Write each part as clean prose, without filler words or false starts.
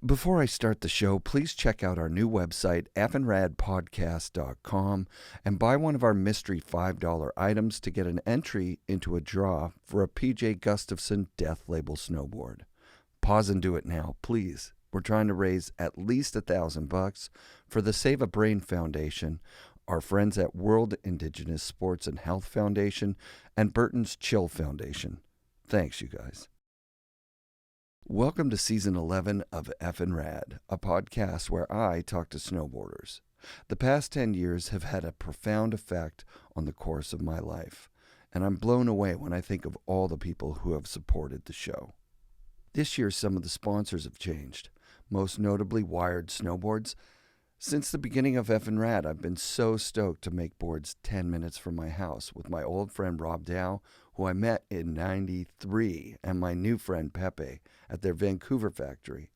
Before I start the show, please check out our new website, FNRadpodcast.com, and buy one of our mystery $5 items to get an entry into a draw for a PJ Gustafson Death Label snowboard. Pause and do it now, please. We're trying to raise at least $1,000 for the Save a Brain Foundation, our friends at World Indigenous Sports and Health Foundation, and Burton's Chill Foundation. Thanks, you guys. Welcome to Season 11 of FNRad, a podcast where I talk to snowboarders. The past 10 years have had a profound effect on the course of my life, and I'm blown away when I think of all the people who have supported the show. This year, some of the sponsors have changed, most notably Wired Snowboards. Since the beginning of FNRad, I've been so stoked to make boards 10 minutes from my house with my old friend Rob Dow, who I met in '93, and my new friend Pepe at their Vancouver factory.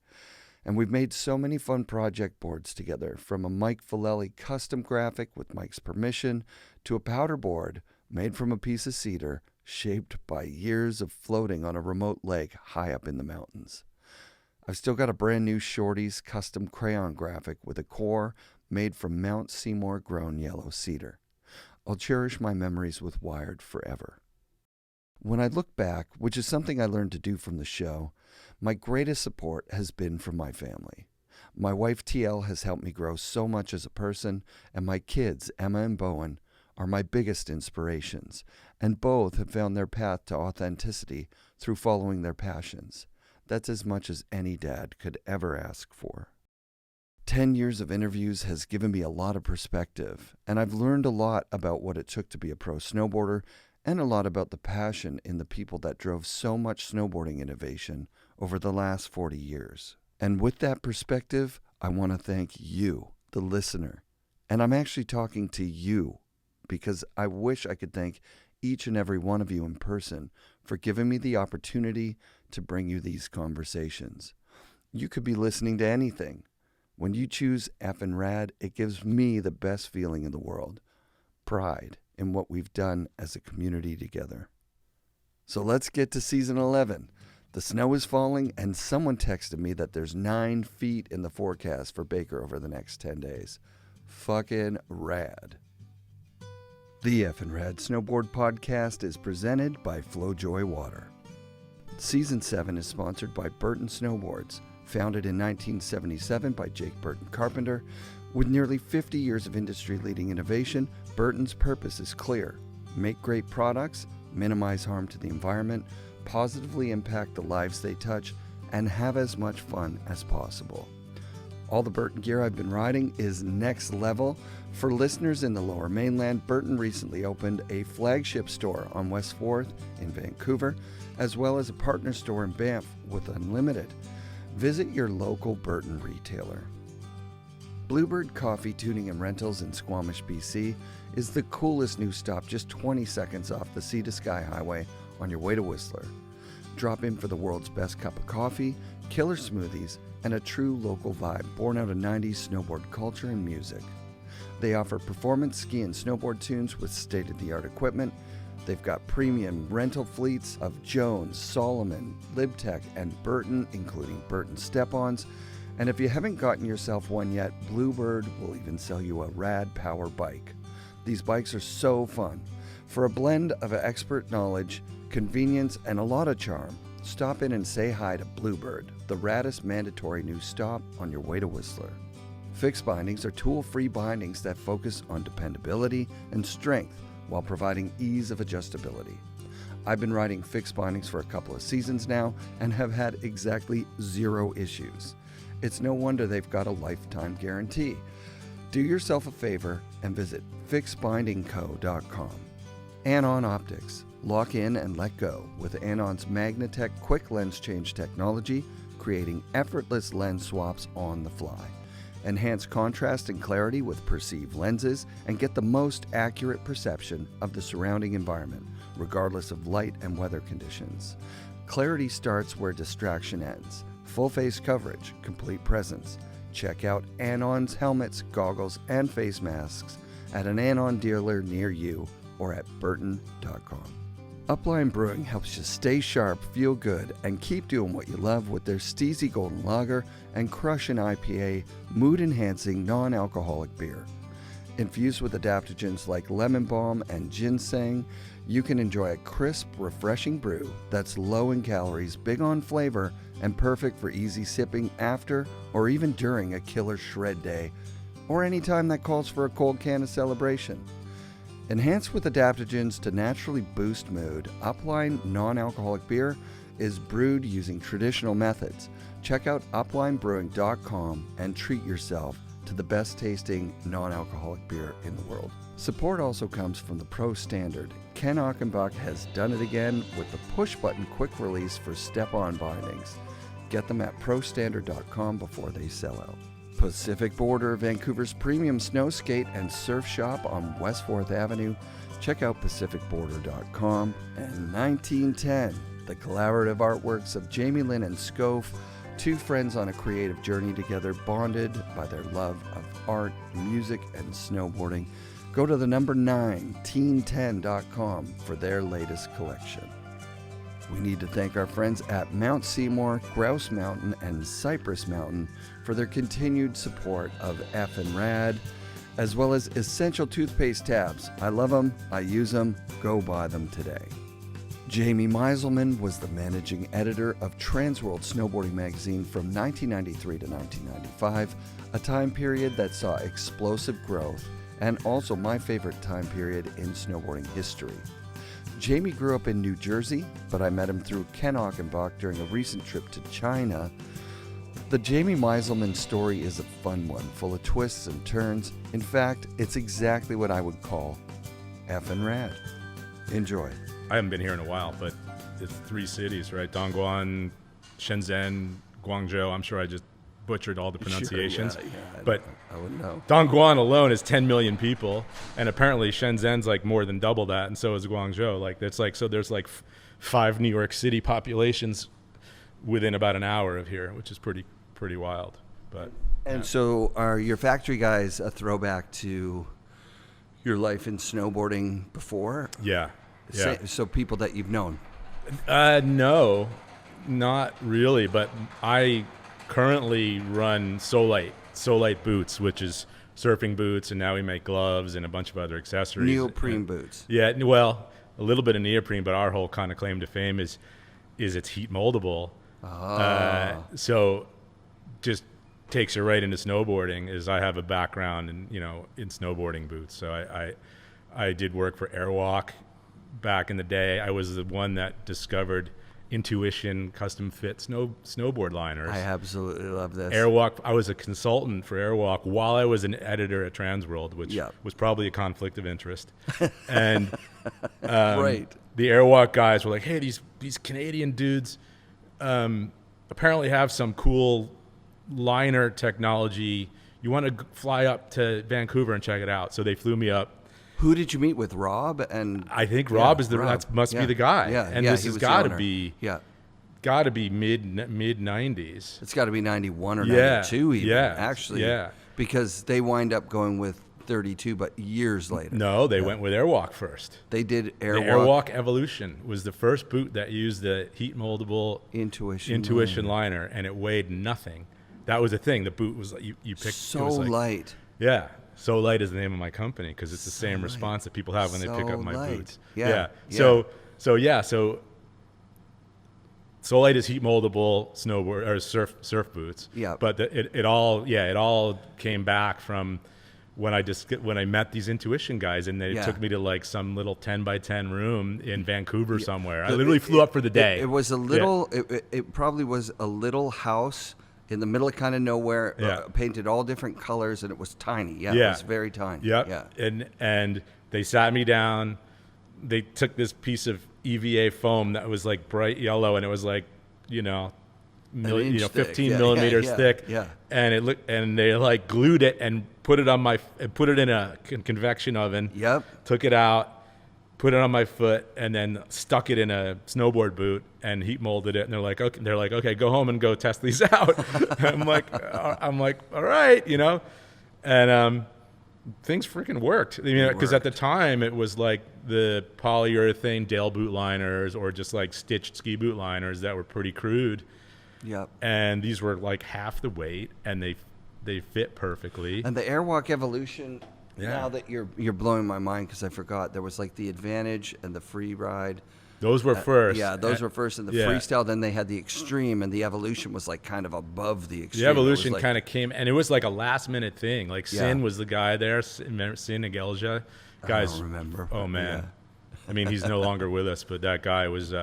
And we've made so many fun project boards together, from a Mike Filelli custom graphic with Mike's permission to a powder board made from a piece of cedar shaped by years of floating on a remote lake high up in the mountains. I've still got a brand new Shorty's custom crayon graphic with a core made from Mount Seymour grown yellow cedar. I'll cherish my memories with Wired forever. When I look back, which is something I learned to do from the show, my greatest support has been from my family. My wife TL has helped me grow so much as a person, and my kids, Emma and Bowen, are my biggest inspirations, and both have found their path to authenticity through following their passions. That's as much as any dad could ever ask for. 10 years of interviews has given me a lot of perspective, and I've learned a lot about what it took to be a pro snowboarder, and a lot about the passion in the people that drove so much snowboarding innovation over the last 40 years. And with that perspective, I want to thank you, the listener. And I'm actually talking to you, because I wish I could thank each and every one of you in person for giving me the opportunity to bring you these conversations. You could be listening to anything. When you choose FNRad, it gives me the best feeling in the world. Pride in what we've done as a community together. So let's get to Season 11. The snow is falling, and someone texted me that there's 9 feet in the forecast for Baker over the next 10 days. Fucking rad. The FNRad Snowboard Podcast is presented by Flojoy Water. Season 7 is sponsored by Burton Snowboards, founded in 1977 by Jake Burton Carpenter. With nearly 50 years of industry-leading innovation, Burton's purpose is clear: make great products, minimize harm to the environment, positively impact the lives they touch, and have as much fun as possible. All the Burton gear I've been riding is next level. For listeners in the Lower Mainland, Burton recently opened a flagship store on West 4th in Vancouver, as well as a partner store in Banff with Unlimited. Visit your local Burton retailer. Bluebird Coffee Tuning and Rentals in Squamish, BC is the coolest new stop just 20 seconds off the Sea to Sky Highway on your way to Whistler. Drop in for the world's best cup of coffee, killer smoothies, and a true local vibe born out of 90s snowboard culture and music. They offer performance ski and snowboard tunes with state-of-the-art equipment. They've got premium rental fleets of Jones, Solomon, Libtech, and Burton, including Burton Step-Ons. And if you haven't gotten yourself one yet, Bluebird will even sell you a rad power bike. These bikes are so fun. For a blend of expert knowledge, convenience, and a lot of charm, stop in and say hi to Bluebird, the raddest mandatory new stop on your way to Whistler. Fixed bindings are tool-free bindings that focus on dependability and strength while providing ease of adjustability. I've been riding fixed bindings for a couple of seasons now and have had exactly 0 issues. It's no wonder they've got a lifetime guarantee. Do yourself a favor and visit fixbindingco.com. Anon Optics. Lock in and let go with Anon's Magnatech quick lens change technology, creating effortless lens swaps on the fly. Enhance contrast and clarity with Perceive lenses and get the most accurate perception of the surrounding environment, regardless of light and weather conditions. Clarity starts where distraction ends. Full face coverage, complete presence. Check out Anon's helmets, goggles, and face masks at an Anon dealer near you or at burton.com. Upline Brewing helps you stay sharp, feel good, and keep doing what you love with their Steezy Golden Lager and Crush and IPA mood-enhancing non-alcoholic beer. Infused with adaptogens like lemon balm and ginseng, you can enjoy a crisp, refreshing brew that's low in calories, big on flavor, and perfect for easy sipping after or even during a killer shred day, or any time that calls for a cold can of celebration. Enhanced with adaptogens to naturally boost mood, Upline non-alcoholic beer is brewed using traditional methods. Check out uplinebrewing.com and treat yourself to the best tasting non-alcoholic beer in the world. Support also comes from the Pro Standard. Ken Achenbach has done it again with the push-button quick release for step-on bindings. Get them at prostandard.com before they sell out. Pacific Border, Vancouver's premium snow skate and surf shop on West 4th Avenue. Check out pacificborder.com. And 1910, the collaborative artworks of Jamie Lynn and Scof, two friends on a creative journey together, bonded by their love of art, music, and snowboarding. Go to the number 9teen10.com for their latest collection. We need to thank our friends at Mount Seymour, Grouse Mountain, and Cypress Mountain for their continued support of FNRad, as well as Essential Toothpaste tabs. I love them, I use them, go buy them today. Jamie Meiselman was the managing editor of Transworld Snowboarding magazine from 1993 to 1995, a time period that saw explosive growth and also my favorite time period in snowboarding history. Jamie grew up in New Jersey, but I met him through Ken Achenbach during a recent trip to China. The Jamie Meiselman story is a fun one, full of twists and turns. In fact, it's exactly what I would call FNRad. Enjoy. I haven't been here in a while, but it's 3 cities, right? Dongguan, Shenzhen, Guangzhou. I'm sure I just butchered all the pronunciations. Sure, yeah, but I wouldn't know. Dongguan alone is 10 million people, and apparently Shenzhen's like more than double that, and so is Guangzhou. Like it's like so there's like 5 New York City populations within about an hour of here, which is pretty wild. But and so are your factory guys a throwback to your life in snowboarding before? Yeah. So people that you've known? No, not really. But I currently run Solite boots, which is surfing boots, and now we make gloves and a bunch of other accessories. Neoprene boots. Yeah, well, a little bit of neoprene, but our whole kind of claim to fame is it's heat moldable. Oh. So just takes you right into snowboarding. Is I have a background in snowboarding boots, so I did work for Airwalk back in the day. I was the one that discovered Intuition custom fit snowboard liners. I absolutely love this. Airwalk. I was a consultant for Airwalk while I was an editor at Transworld, which was probably a conflict of interest. And right. The Airwalk guys were like, "Hey, these Canadian dudes apparently have some cool liner technology. You want to fly up to Vancouver and check it out?" So they flew me up. Who did you meet with? Rob? And I think Rob is must be the guy. Yeah, and this has got to be mid 90s. It's got to be 91 or 92 even. Yeah, actually. Yeah, because they wind up going with 32, but years later. No, they went with Airwalk first. They did Airwalk. The Airwalk Evolution was the first boot that used the heat moldable Intuition liner, and it weighed nothing. That was the thing. The boot was you picked so it was like, light. Yeah. So Light is the name of my company because it's the same response that people have when they pick up my boots. Yeah. So So Light is heat moldable snowboard or surf boots. Yeah. But it all came back from when I met these Intuition guys, and they took me to like some little 10x10 room in Vancouver somewhere. I literally flew up for the day. It was a little. It probably was a little house in the middle of kind of nowhere, painted all different colors, and it was tiny. It was very tiny. Yeah. And they sat me down. They took this piece of EVA foam that was like bright yellow, and it was like, 15 millimeters thick. Yeah. And they like glued it and put it in a convection oven. Yep. Took it out, put it on my foot, and then stuck it in a snowboard boot and heat molded it. And they're like, okay, go home and go test these out. I'm like, all right, And things freaking worked. I mean, because at the time it was like the polyurethane Dale boot liners or just like stitched ski boot liners that were pretty crude. Yep. And these were like half the weight, and they fit perfectly. And the Airwalk Evolution. Yeah. Now that you're blowing my mind, because I forgot there was like the Advantage and the Free Ride. Those were first. Yeah, those were first. And the Freestyle, then they had the Extreme, and the Evolution was like kind of above the Extreme. The Evolution kind of came, and it was like a last minute thing. Like Sin was the guy there, Sin Agelja. Guys, I don't remember. Oh man, I mean he's no longer with us, but that guy was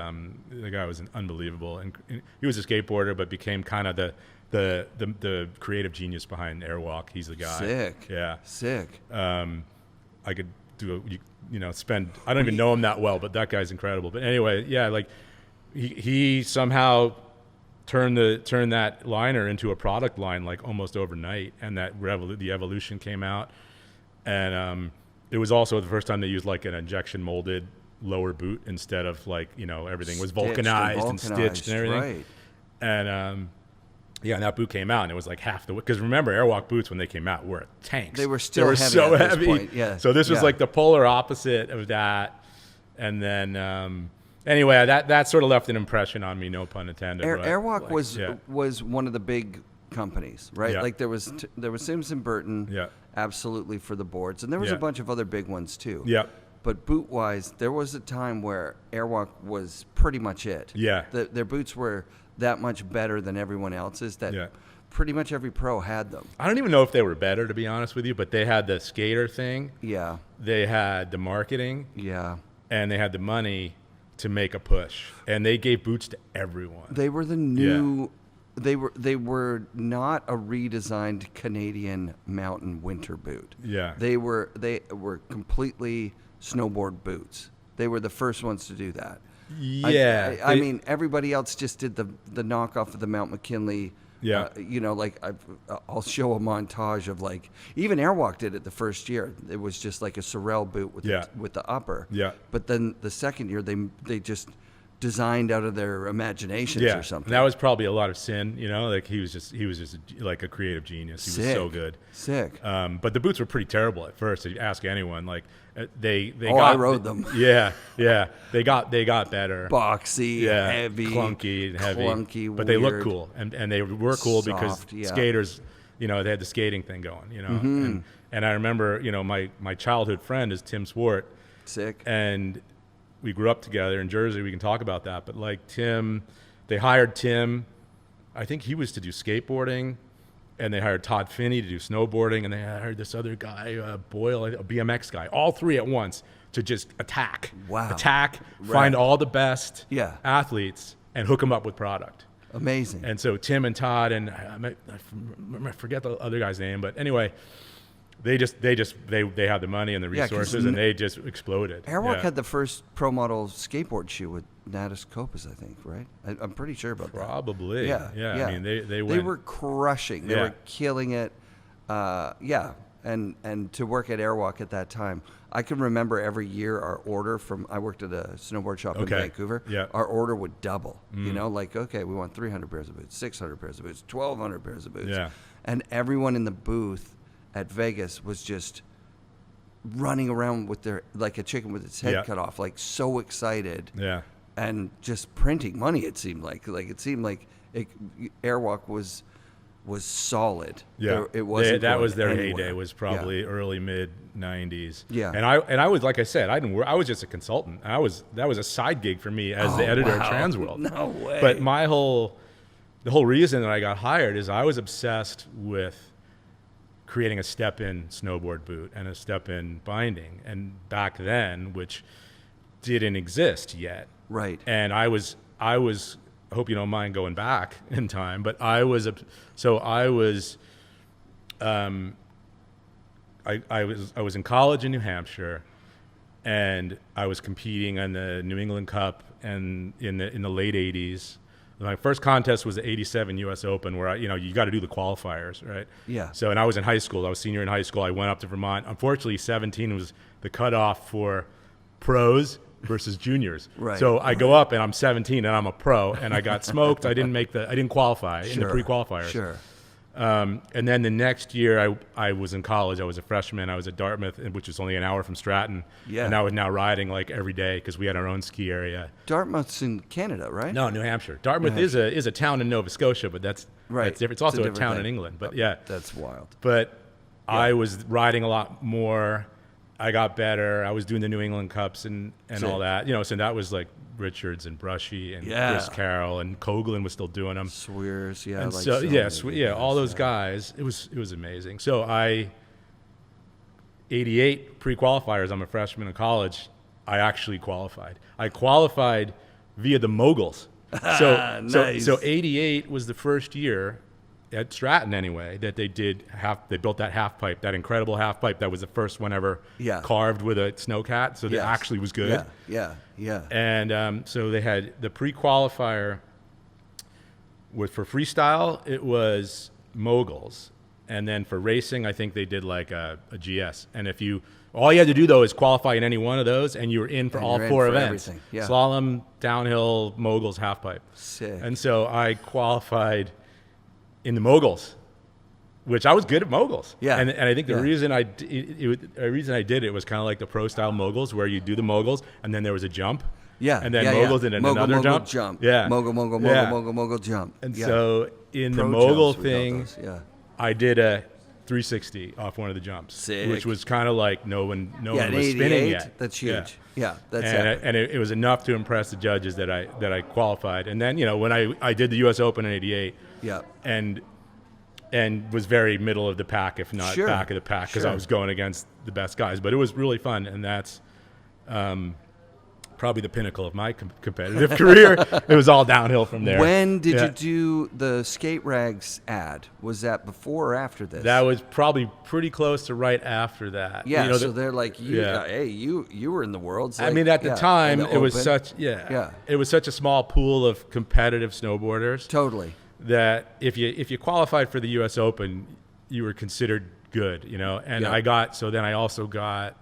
unbelievable, and he was a skateboarder, but became kind of the creative genius behind Airwalk. He's the guy. Sick. Yeah. Sick. I could do spend. I don't even know him that well, but that guy's incredible. But anyway, yeah, like he somehow turned that liner into a product line like almost overnight, and the Evolution came out, and it was also the first time they used like an injection molded lower boot instead of like everything was vulcanized and stitched and everything. Right. And and that boot came out, and it was like half the weight. Because remember, Airwalk boots when they came out were tanks. They were still heavy so at this heavy. point. Yeah. So this was like the polar opposite of that. And then anyway, that sort of left an impression on me, no pun intended. Airwalk was one of the big companies, right? Yeah. Like there was Simpson Burton, absolutely, for the boards, and there was a bunch of other big ones too. Yeah. But boot wise, there was a time where Airwalk was pretty much it. Yeah. Their boots were that much better than everyone else's that pretty much every pro had them. I don't even know if they were better, to be honest with you, but they had the skater thing. Yeah. They had the marketing. Yeah. And they had the money to make a push, and they gave boots to everyone. They were the new. Yeah. They were not a redesigned Canadian mountain winter boot. Yeah. They were completely snowboard boots. They were the first ones to do that. Yeah. I mean, everybody else just did the knockoff of the Mount McKinley. Yeah. I'll show a montage of like, even Airwalk did it the first year. It was just like a Sorel boot with the upper. Yeah. But then the second year, they just designed out of their imaginations or something. And that was probably a lot of Sin, like he was just like a creative genius. He was so good. Sick. But the boots were pretty terrible at first. If you ask anyone, like they I rode them. Yeah. They got better. Boxy, heavy, clunky, and heavy. Clunky, but they look cool, and they were cool soft, because skaters, they had the skating thing going, Mm-hmm. And I remember, my childhood friend is Tim Swart. Sick. And we grew up together in Jersey. We can talk about that. But like Tim, they hired Tim. I think he was to do skateboarding, and they hired Todd Finney to do snowboarding, and they hired this other guy, Boyle, a BMX guy, all three at once to just attack. Wow. Attack, find all the best athletes, and hook them up with product. Amazing. And so Tim and Todd, and I forget the other guy's name, but anyway, they had the money and the resources, and they just exploded. Airwalk had the first pro model skateboard shoe with Natus Copas, I think, right? I'm pretty sure about that. Probably. Yeah. I mean, they were crushing. They were killing it. And to work at Airwalk at that time, I can remember every year our order I worked at a snowboard shop in Vancouver. Yeah. Our order would double. Like, okay, we want 300 pairs of boots, 600 pairs of boots, 1,200 pairs of boots. Yeah. And everyone in the booth at Vegas was just running around with like a chicken with its head cut off, like so excited. Yeah. And just printing money, it seemed like. It seemed like Airwalk was solid. Yeah. It wasn't. That was their anywhere. heyday. Was probably early mid '90s. Yeah. And I was, like I said, I didn't work. I was just a consultant. That was a side gig for me as the editor of Transworld. No way. But the whole reason that I got hired is I was obsessed with creating a step-in snowboard boot and a step-in binding, and back then, which didn't exist yet. Right. And I was. I hope you don't mind going back in time, but I was in college in New Hampshire, and I was competing in the New England Cup and in the late '80s. My first contest was the '87 U.S. Open, where you got to do the qualifiers, right? Yeah. So, and I was in high school. I was senior in high school. I went up to Vermont. Unfortunately, 17 was the cutoff for pros versus juniors. Right. So I go up and I'm 17 and I'm a pro, and I got smoked. I didn't qualify in the pre-qualifiers. Sure. And then the next year I was in college. I was a freshman. I was at Dartmouth, which is only an hour from Stratton. Yeah. And I was now riding like every day because we had our own ski area. Dartmouth's in Canada, right? No, New Hampshire. Dartmouth is a town in Nova Scotia, but that's different. It's also a town in England. But yeah, that's wild. But I was riding a lot more. I got better. I was doing the New England Cups and all that. So that was like Richards and Brushy and Chris Carroll, and Coughlin was still doing them. Swears, and all those guys. It was amazing. So 88 pre-qualifiers. I'm a freshman in college. I actually qualified. I qualified via the moguls. Nice. So 88 was the first year at Stratton anyway that they built that half pipe, that incredible half pipe that was the first one ever carved with a snowcat. So that actually was good. Yeah. And so they had the pre-qualifier for freestyle, it was moguls. And then for racing, I think they did like a GS. And all you had to do though is qualify in any one of those, and you were in for all four events. Yeah. Slalom, downhill, moguls, half pipe. Sick. And so I qualified in the moguls, which I was good at moguls. Yeah. And I think the reason I did it was kind of like the pro style moguls, where you do the moguls and then there was a jump. Yeah. And then moguls and then another jump. Yeah. Mogul jump. And so in the mogul thing, I did a 360 off one of the jumps. Sick. Which was kind of like no one was spinning yet. That's huge. Yeah, that's and it was enough to impress the judges that I qualified. And then when I did the U.S. Open in '88, and was very middle of the pack, if not back of the pack, because I was going against the best guys. But it was really fun, and that's probably the pinnacle of my competitive career. It was all downhill from there. When did you do the skate rags ad? Was that before or after this? That was probably pretty close to right after that. Yeah, so they're like, hey, you were in the world. I mean, at the time, it was such it was such a small pool of competitive snowboarders. Totally. That if you qualified for the U.S. Open, you were considered good, And I also got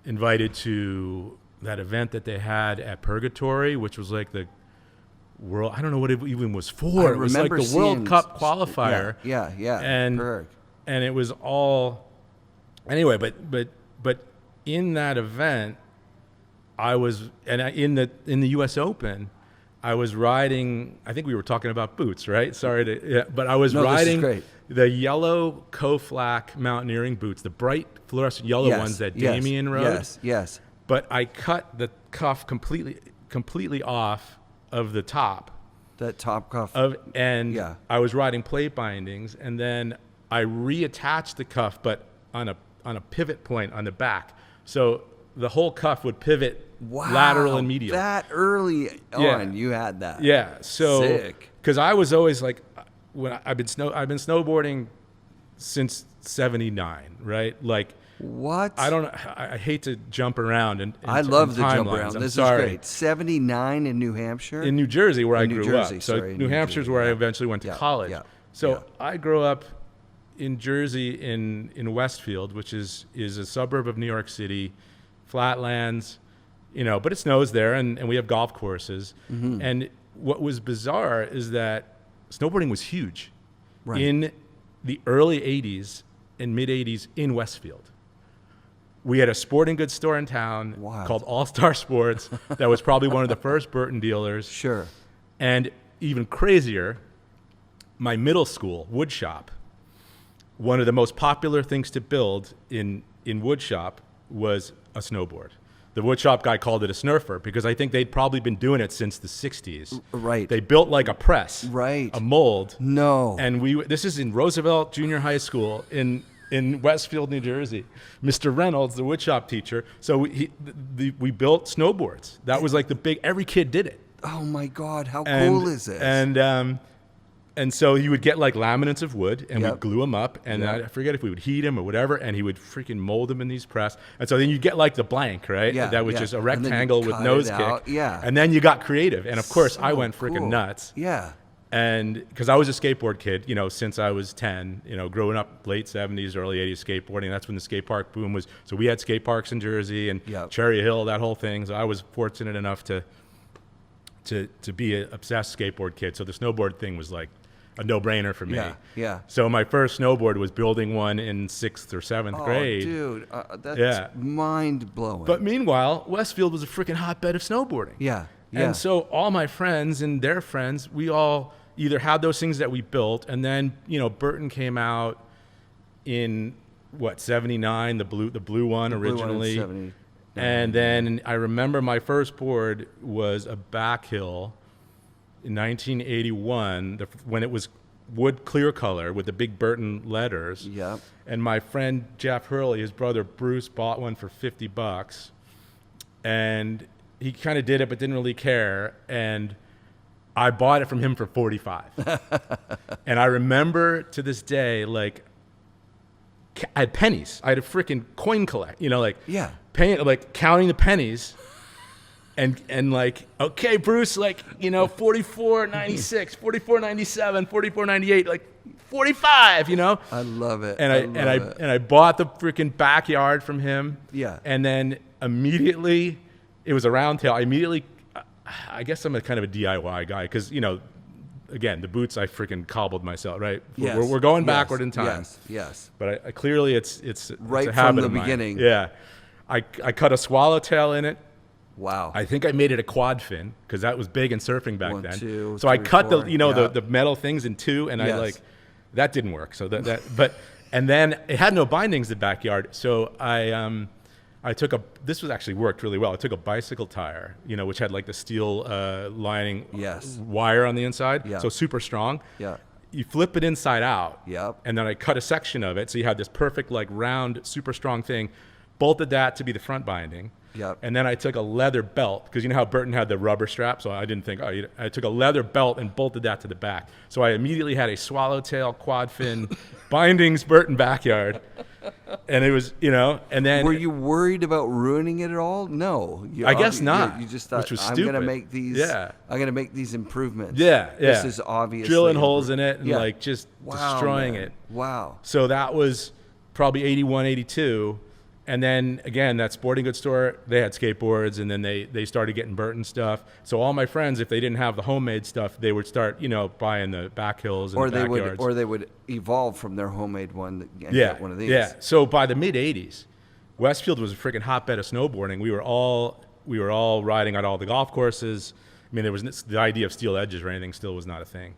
invited to that event that they had at Purgatory, which was like the world. I don't know what it even was for. It was like the World Cup qualifier. Yeah. And it was all anyway. But in that event, in the U.S. Open, I was riding. I think we were talking about boots, right? But I was riding the yellow Koflak mountaineering boots, the bright fluorescent yellow ones that Damien rode. Yes. But I cut the cuff completely off of the top. That top cuff. I was riding plate bindings, and then I reattached the cuff, but on a pivot point on the back. So the whole cuff would pivot lateral and medial. That early on, you had that. Yeah. So sick. Because I was always like, I've been snowboarding since '79, right? Like. What? I hate to jump around I love the jump lines. around. This is great. 79 in New Hampshire? In New Jersey, where I grew up. So Sorry, New Hampshire is where I eventually went to college. So I grew up in Jersey in Westfield, which is a suburb of New York City, flatlands, but it snows there, and we have golf courses. Mm-hmm. And what was bizarre is that snowboarding was huge in the early 80s and mid 80s in Westfield. We had a sporting goods store in town called All Star Sports that was probably one of the first Burton dealers. Sure. And even crazier, my middle school, wood shop, one of the most popular things to build in wood shop was a snowboard. The wood shop guy called it a snurfer because I think they'd probably been doing it since the 60s. Right. They built like a press. Right. A mold. No. And this is in Roosevelt Junior High School in Westfield, New Jersey. Mr. Reynolds, the woodshop teacher, so we built snowboards. That was like the big, every kid did it. Oh my God, how cool is this? And so he would get like laminates of wood, and we'd glue them up, and I forget if we would heat them or whatever, and he would freaking mold them in these press. And so then you get like the blank, right? Yeah, that was just a rectangle with nose kick. Yeah. And then you got creative. And of course, I went freaking nuts. Yeah. And because I was a skateboard kid, since I was 10, growing up late 70s, early 80s skateboarding, that's when the skate park boom was. So we had skate parks in Jersey and Cherry Hill, that whole thing. So I was fortunate enough to be an obsessed skateboard kid. So the snowboard thing was like a no-brainer for me. Yeah. So my first snowboard was building one in 6th or 7th grade. Dude, that's mind-blowing. But meanwhile, Westfield was a freaking hotbed of snowboarding. Yeah. And so all my friends and their friends, we all either had those things that we built, and then, you know, Burton came out in, 79, the blue one originally. Blue one in 70. And then I remember my first board was a Backhill in 1981, when it was wood clear color with the big Burton letters. Yep. And my friend Jeff Hurley, his brother Bruce, bought one for $50. And he kind of did it but didn't really care. And I bought it from him for $45. And I remember to this day, like, I had pennies. I had a freaking coin collect, you know, like, paying, like, counting the pennies. And like, okay, Bruce, like, you know, 44.96, 44.97, 44.98, like 45, you know. I love it. And I bought the freaking backyard from him. Yeah. And then immediately, it was a round tail. I guess I'm a kind of a DIY guy because, you know, again, the boots I freaking cobbled myself, right? Yes. We're going backward in time. Yes. But I clearly it's right a habit from the of mine. beginning. Yeah. I cut a swallowtail in it. Wow. I think I made it a quad fin because that was big in surfing back then. 2, so 3, I cut 4, the metal things in 2, and that didn't work. So and then it had no bindings in the backyard. So I took this was actually worked really well. I took a bicycle tire, you know, which had like the steel lining wire on the inside. Yeah. So super strong. Yeah. You flip it inside out. Yep. And then I cut a section of it. So you had this perfect, like, round, super strong thing. Bolted that to be the front binding. Yep. And then I took a leather belt, because you know how Burton had the rubber strap, so I didn't think, I took a leather belt and bolted that to the back. So I immediately had a swallowtail quad fin bindings Burton backyard. And it was, you know, and then... Were you worried about ruining it at all? No. I guess not. You just thought, which was I'm stupid. going to make these... I'm going to make these improvements. Yeah. This is obviously... Drilling holes in it and, like, just destroying man. it. Wow. So that was probably 81, 82. And then, again, that sporting goods store, they had skateboards, and then they started getting Burton stuff. So all my friends, if they didn't have the homemade stuff, they would start, you know, buying the back hills and the backyards. Or they would evolve from their homemade one and get one of these. Yeah. So by the mid-'80s, Westfield was a freaking hotbed of snowboarding. We were all riding on all the golf courses. I mean, there was the idea of steel edges or anything still was not a thing.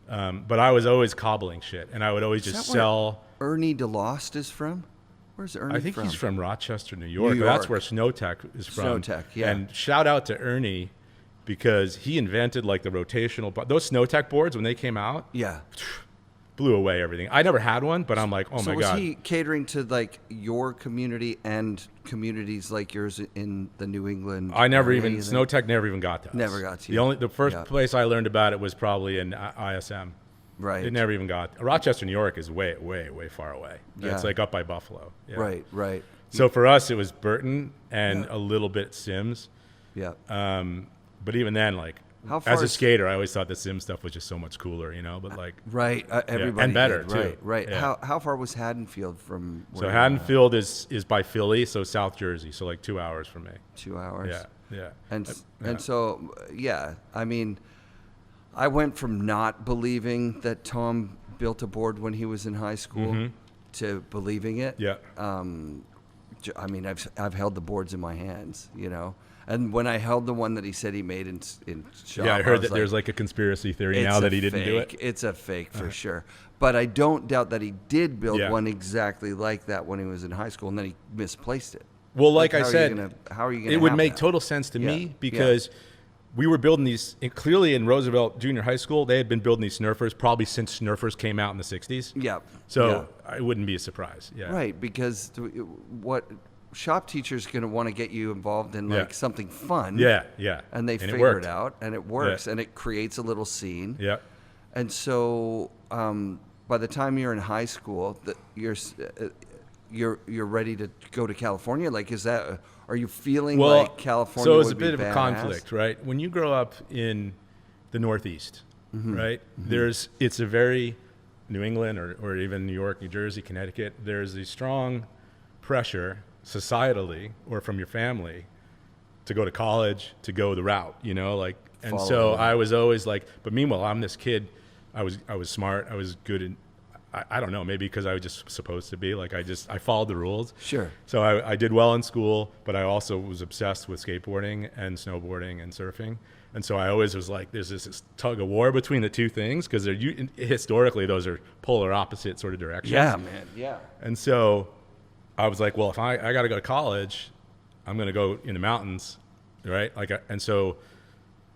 But I was always cobbling shit, and I would always just sell. Ernie DeLost is from? Where's Ernie from? I think he's from Rochester, New York. But that's where Snowtech is from. Snowtech, yeah. And shout out to Ernie because he invented like the rotational, those Snowtech boards when they came out. Yeah. Blew away everything. I never had one, but I'm like, oh my God. So was he catering to like your community and communities like yours in the New England? Snowtech never even got to us. Never got to you. The first place I learned about it was probably in ISM. Right. It never even got. Rochester, New York is way, way, way far away. Yeah. It's like up by Buffalo. Yeah. Right. So for us, it was Burton and a little bit Sims. Yeah. But even then, like, as a skater, I always thought the Sim stuff was just so much cooler, you know. But like, everybody and better did. too. Right. Yeah. How far was Haddonfield from? So Haddonfield is by Philly, so South Jersey, so like 2 hours from me. 2 hours. Yeah. And so I mean, I went from not believing that Tom built a board when he was in high school to believing it. Yeah. I mean, I've held the boards in my hands, you know. And when I held the one that he said he made in shop, I heard that there's like a conspiracy theory now that he didn't do it. It's a fake for sure. But I don't doubt that he did build one exactly like that when he was in high school, and then he misplaced it. Well, like I said, how are you going to? It would make total sense to me because we were building these. Clearly, in Roosevelt Junior High School, they had been building these Snurfers probably since Snurfers came out in the '60s. Yeah. So it wouldn't be a surprise. Yeah. Right, because what shop teacher's going to want to get you involved in like something fun. Yeah. And they figure it out, and it works, and it creates a little scene. Yeah. And so, by the time you're in high school, you're ready to go to California. Like, are you feeling like California? So it's a would bit be of a badass? conflict, right? When you grow up in the Northeast, right? It's a very New England or even New York, New Jersey, Connecticut. There's a strong pressure societally or from your family to go to college, to go the route, you know, like, and so I was always like, but meanwhile, I'm this kid I was smart. I was good in, I don't know, maybe because I was just supposed to be. Like I followed the rules. Sure. So I did well in school, but I also was obsessed with skateboarding and snowboarding and surfing. And so I always was like, there's this tug of war between the two things because historically those are polar opposite sort of directions. Yeah, man. Yeah. And so I was like, well, if I got to go to college, I'm going to go in the mountains, right? Like, and so,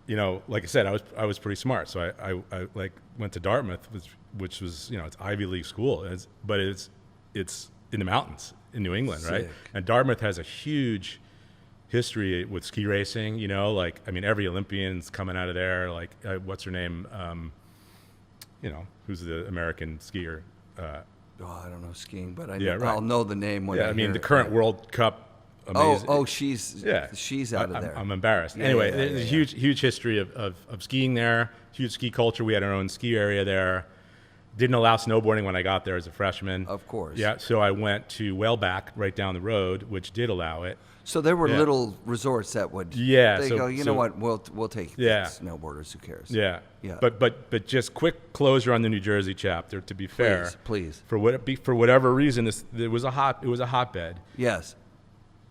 you know, like I said, I was pretty smart. So I like went to Dartmouth, which was, you know, it's Ivy League school, but it's in the mountains in New England, Sick. right? And Dartmouth has a huge history with ski racing, you know, like, I mean, every Olympian's coming out of there, like, what's her name? You know, who's the American skier? I don't know skiing, but right. I'll know the name when I mean, hear the current World Cup. Amazing. She's out of there. I'm embarrassed. Yeah, anyway, yeah, there's a huge history of skiing there, huge ski culture. We had our own ski area there. Didn't allow snowboarding when I got there as a freshman. Of course. Yeah, so I went to Whaleback right down the road, which did allow it. So there were little resorts that would. Yeah. They go, you know what? We'll take snowboarders. Who cares? Yeah. Yeah. But just quick closure on the New Jersey chapter. To be fair, please. For whatever reason, it was a hotbed. Yes.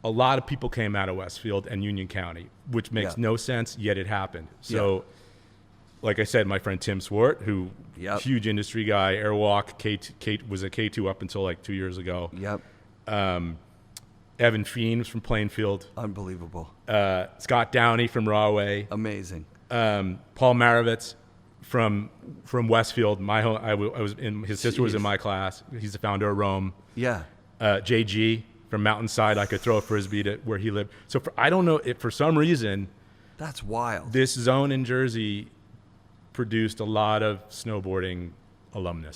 A lot of people came out of Westfield and Union County, which makes no sense, yet it happened. So, like I said, my friend Tim Swart, who huge industry guy, Airwalk, Kate was a K2 up until like 2 years ago. Yep. Evan Fiends from Plainfield. Unbelievable. Scott Downey from Rahway. Amazing. Paul Marovitz from Westfield. My home. I was in. His sister was in my class. He's the founder of Rome. Yeah. JG from Mountainside. I could throw a frisbee to where he lived. So I don't know if for some reason. That's wild. This zone in Jersey produced a lot of snowboarding alumni.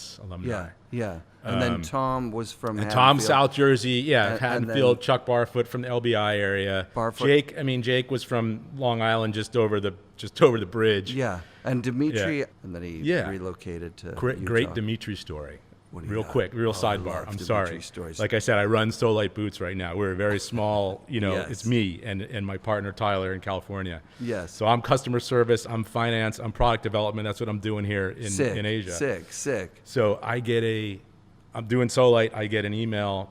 Yeah. And then Tom was from Haddonfield. Tom, South Jersey, Haddonfield. then Chuck Barfoot from the LBI area. Barfoot. Jake was from Long Island, just over the bridge. Yeah. And Dimitri, and then he relocated to Great Utah. Dimitri story. What do you Real got? quick, sidebar. I'm sorry. Stories. Like I said, I run So Light Boots right now. We're a very small, Yes. It's me and my partner Tyler in California. Yes. So I'm customer service, I'm finance, I'm product development. That's what I'm doing here in Asia. Sick. So I'm doing So Light. I get an email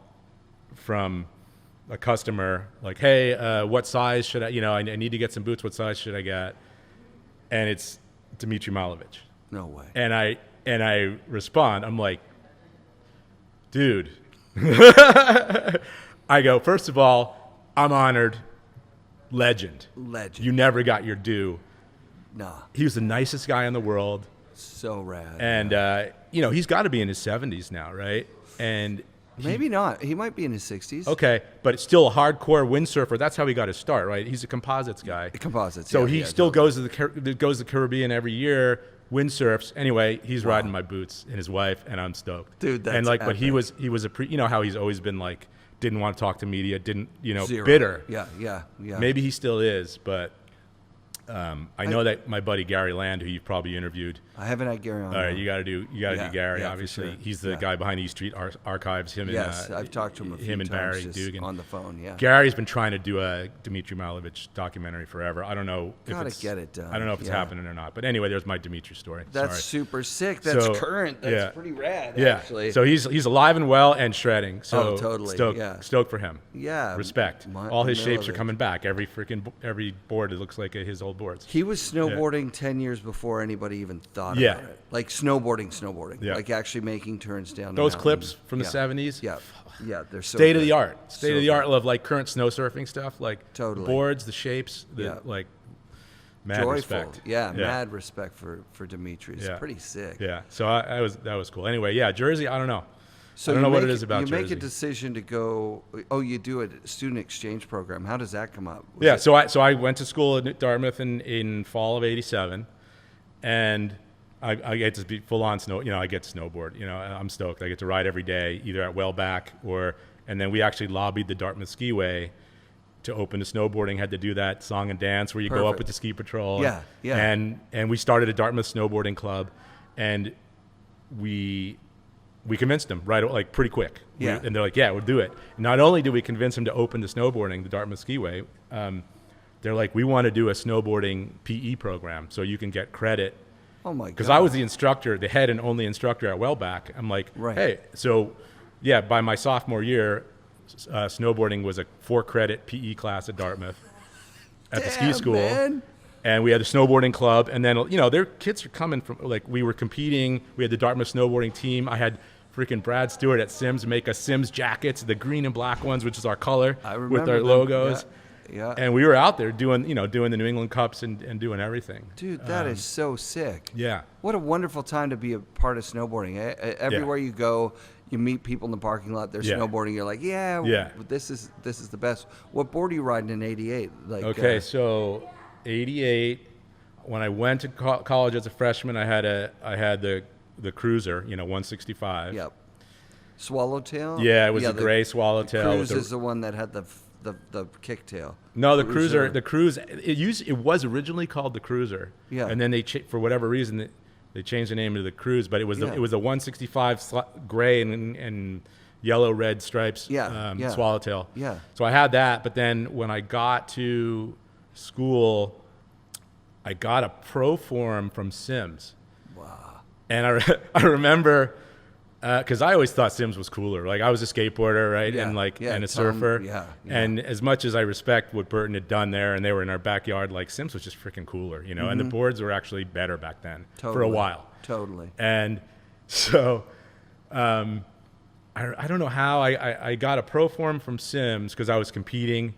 from a customer like, hey, what size should I, I need to get some boots. What size should I get? And it's Dmitry Malovich. No way. And I respond, I'm like, dude, I go, first of all, I'm honored. Legend. You never got your due. Nah. He was the nicest guy in the world. So rad. And, he's got to be in his 70s now, right? And maybe not. He might be in his 60s. Okay, but it's still a hardcore windsurfer. That's how he got his start, right? He's a composites guy. So he still goes to the Caribbean every year. Windsurfs. Anyway, he's riding my boots and his wife, and I'm stoked. Dude, that's epic. But he was how he's always been like, didn't want to talk to media, Zero. bitter. Yeah. Maybe he still is, but I know that my buddy Gary Land, who you've probably interviewed. I haven't had Gary on. All right, you got to do Gary. Yeah, obviously, sure. He's the guy behind East Street Archives. I've talked to him a few and times Barry just Dugan on the phone. Yeah, Gary's been trying to do a Dmitry Malovich documentary forever. I don't know if it's get it done. I don't know if it's happening or not. But anyway, there's my Dmitry story. That's super sick. That's current. That's pretty rad. Yeah. Actually. So he's alive and well and shredding. So totally. Stoked for him. Yeah. Respect. All his shapes are coming back. Every board, it looks like his old boards. He was snowboarding 10 years before anybody even thought about it. Like snowboarding. Yeah. Like actually making turns down those the mountain. clips from the 70s. Yeah, they're so state of the art. So State of the art of like current snow surfing stuff, like totally. Boards, the shapes, like mad joyful. Respect. Yeah, mad respect for Dimitri. It's pretty sick. Yeah. So that was cool. Anyway, Jersey, I don't know. So I don't know what it is about Jersey. You make a decision to go. Oh, you do a student exchange program. How does that come up? So I went to school at Dartmouth in fall of '87, and I get to be full on snow. I get to snowboard. I'm stoked. I get to ride every day, either at Whaleback and then we actually lobbied the Dartmouth Skiway to open the snowboarding. Had to do that song and dance where you go up with the ski patrol. Yeah. And we started a Dartmouth snowboarding club, and we convinced them like pretty quick. Yeah. And they're like, yeah, we'll do it. Not only did we convince them to open the snowboarding, the Dartmouth Skiway, they're like, we want to do a snowboarding PE program so you can get credit Oh my god! Because I was the instructor, the head and only instructor at Wellback. I'm like, Right. hey, so yeah, by my sophomore year, snowboarding was a 4-credit PE class at Dartmouth at the ski Damn, school. man. And we had the snowboarding club, and then their kids are coming from we were competing. We had the Dartmouth snowboarding team. I had freaking Brad Stewart at Sims make us Sims jackets, the green and black ones, which is our color with our them. logos. Yeah. And we were out there doing the New England Cups and doing everything. Dude, that is so sick. Yeah. What a wonderful time to be a part of snowboarding. Everywhere you go, you meet people in the parking lot. They're snowboarding. You're like, this is the best. What board are you riding in '88? Okay, so '88. When I went to college as a freshman, I had the Cruiser, 165. Yep. Swallowtail. Yeah, it was a gray Swallowtail. Cruise is the one that had the kicktail. No, the Cruiser. It was originally called the Cruiser. Yeah. And then for whatever reason they changed the name to the Cruise, but it was the 165 gray and yellow red stripes. Swallowtail. Yeah. So I had that, but then when I got to school, I got a pro form from Sims. Wow. And I remember. Because I always thought Sims was cooler. Like I was a skateboarder, right, and a surfer. And as much as I respect what Burton had done there, and they were in our backyard, like Sims was just freaking cooler, And the boards were actually better back then for a while. Totally. And so, I don't know how I got a pro form from Sims because I was competing,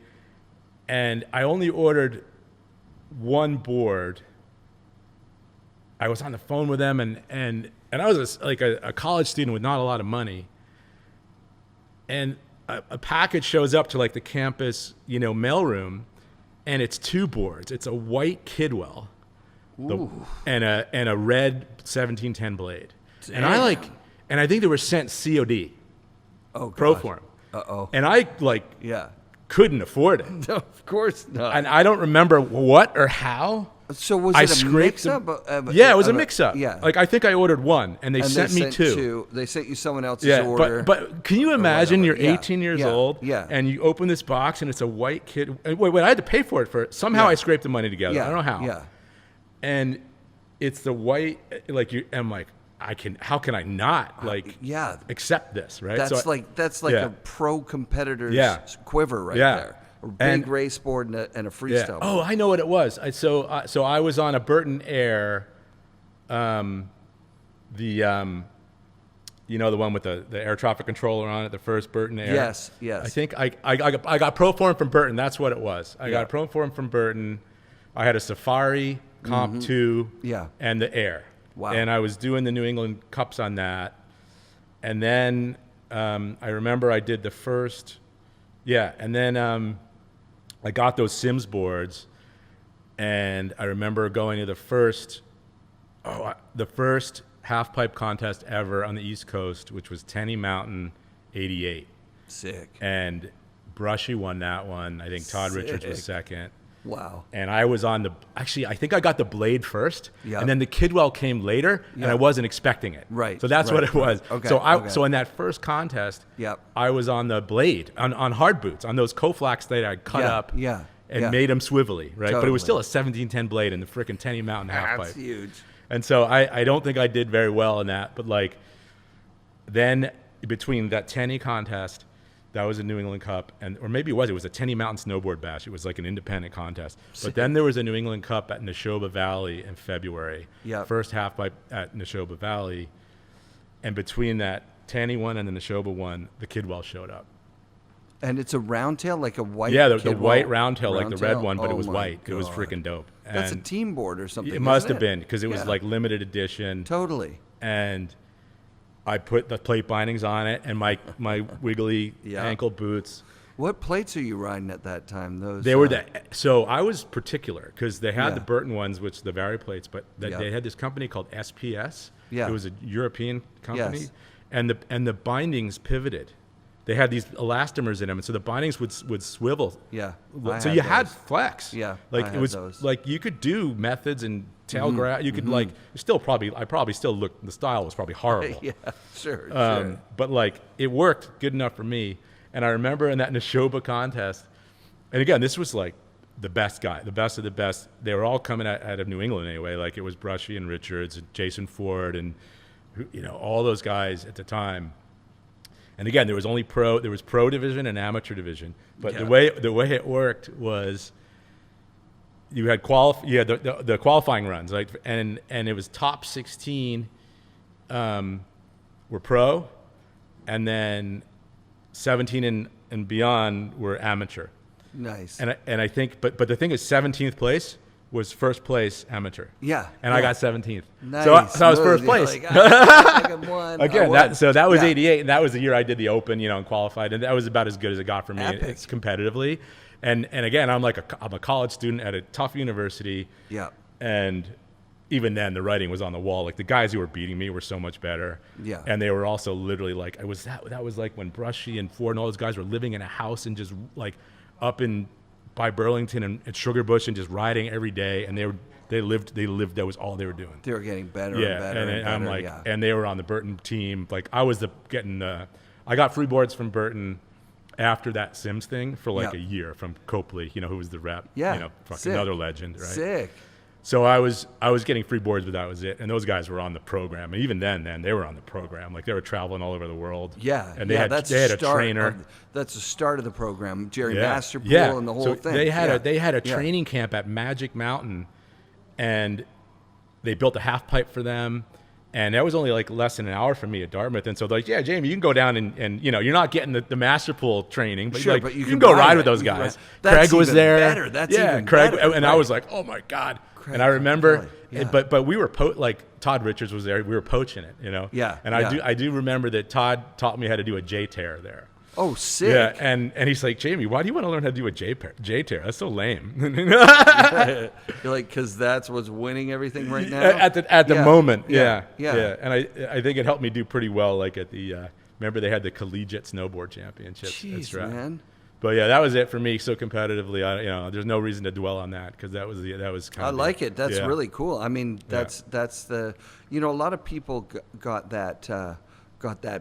and I only ordered one board. I was on the phone with them, and I was a college student with not a lot of money. And a package shows up to the campus, mailroom, and it's 2 boards. It's a white Kidwell and a red 1710 blade. Damn. And I think they were sent COD. Oh, pro form. Uh-oh. And I couldn't afford it. No, of course not. And I don't remember what or how. So was it a mix-up? Yeah, it was a mix-up. Yeah. I think I ordered one, and they sent me 2. They sent you someone else's order. But can you imagine you're 18 years old, yeah, and you open this box, and it's a white kid. Wait, I had to pay for it. Somehow I scraped the money together. I don't know how. Yeah. And it's the white, I'm like, how can I not accept this, right? That's a pro competitor's quiver right there. A big race board and a freestyle board. Oh, I know what it was. So I was on a Burton Air, the one with the air traffic controller on it, the first Burton Air. Yes. I think I got pro form from Burton. That's what it was. I got a pro form from Burton. I had a Safari Comp 2 and the Air. Wow. And I was doing the New England Cups on that. And then I remember I did the first, and then I got those Sims boards, and I remember going to the first half pipe contest ever on the East Coast, which was Tenny Mountain '88. Sick. And Brushy won that one. I think Todd Richards was second. Wow. And I was I think I got the blade first, Yep. and then the Kidwell came later, and I wasn't expecting it. Right. So that's what it was. Okay. So in that first contest, Yep. I was on the blade, on hard boots, on those Koflax that I cut up and made them swivelly, right? But it was still a 1710 blade in the freaking Tenny Mountain half pipe. That's huge. And so I don't think I did very well in that, but then between that Tenny contest, that was a New England Cup, or maybe it was a Tenny Mountain Snowboard Bash. It was like an independent contest. But then there was a New England Cup at Neshoba Valley in February. Yep. First half pipe at Neshoba Valley. And between that Tanny one and the Neshoba one, the Kidwell showed up. And it's a round tail, like a white the white round tail, like the red one, but it was white. God. It was freaking dope. That's a team board or something. It must have been, because it was limited edition. Totally. And I put the plate bindings on it and my wiggly ankle boots. What plates are you riding at that time? So I was particular because they had the Burton ones, which the Vari plates, but they had this company called SPS. Yeah. It was a European company, Yes. and the bindings pivoted. They had these elastomers in them, and so the bindings would swivel. Yeah. So you had flex. Yeah. Like it was those. like you could do methods and tail grab. You could I probably still looked. The style was probably horrible. Yeah. Sure. But it worked good enough for me. And I remember in that Neshoba contest, and again, this was the best guy, the best of the best. They were all coming out of New England anyway. Like it was Brushy and Richards and Jason Ford and, you know, all those guys at the time. And again, there was pro division and amateur division. But the way it worked was you had the qualifying runs, like, and it was top 16 were pro, and then 17 and beyond were amateur. Nice. And I think, but the thing is, 17th place was first place amateur. Yeah. And I got 17th. Nice. So I was first place. Like, I won. Again, that was 88, and that was the year I did the Open, you know, and qualified, and that was about as good as it got for me. Epic. It's competitively. And again, I'm a college student at a tough university. Yeah. And even then, the writing was on the wall. Like the guys who were beating me were so much better. Yeah. And they were also literally like, that was like when Brushy and Ford and all those guys were living in a house and just like up by Burlington and Sugarbush and just riding every day. And they lived. That was all they were doing. They were getting better and better and better. I'm like, and they were on the Burton team. Like I was I got free boards from Burton after that Sims thing for like a year from Copley, you know, who was the rep. Yeah. You know, fucking another legend, right? Sick. So I was getting free boards, but that was it. And those guys were on the program. And even then they were on the program. Like they were traveling all over the world. Yeah. And they had a trainer. That's the start of the program. Jerry Masterpool and the whole thing. They had a training camp at Magic Mountain, and they built a half pipe for them. And that was only like less than an hour from me at Dartmouth. And so they're like, yeah, Jamie, you can go down and you know, you're not getting the Masterpool training, but, sure, like, but you can go ride with those guys. Craig was there. Better. That's even Craig, better. and I was like, oh my God. Craig, and I remember, but we were like Todd Richards was there. We were poaching it, you know. Yeah. And I do remember that Todd taught me how to do a J tear there. Oh, sick. Yeah, and he's like, Jamie, why do you want to learn how to do a J tear? That's so lame. You're like, because that's what's winning everything right now? At the moment, yeah. And I think it helped me do pretty well, like at the, remember they had the collegiate snowboard championships. Jeez, man. But yeah, that was it for me. So competitively, you know, there's no reason to dwell on that because that was kind of. I like it. That's really cool. I mean, that's the, you know, a lot of people got that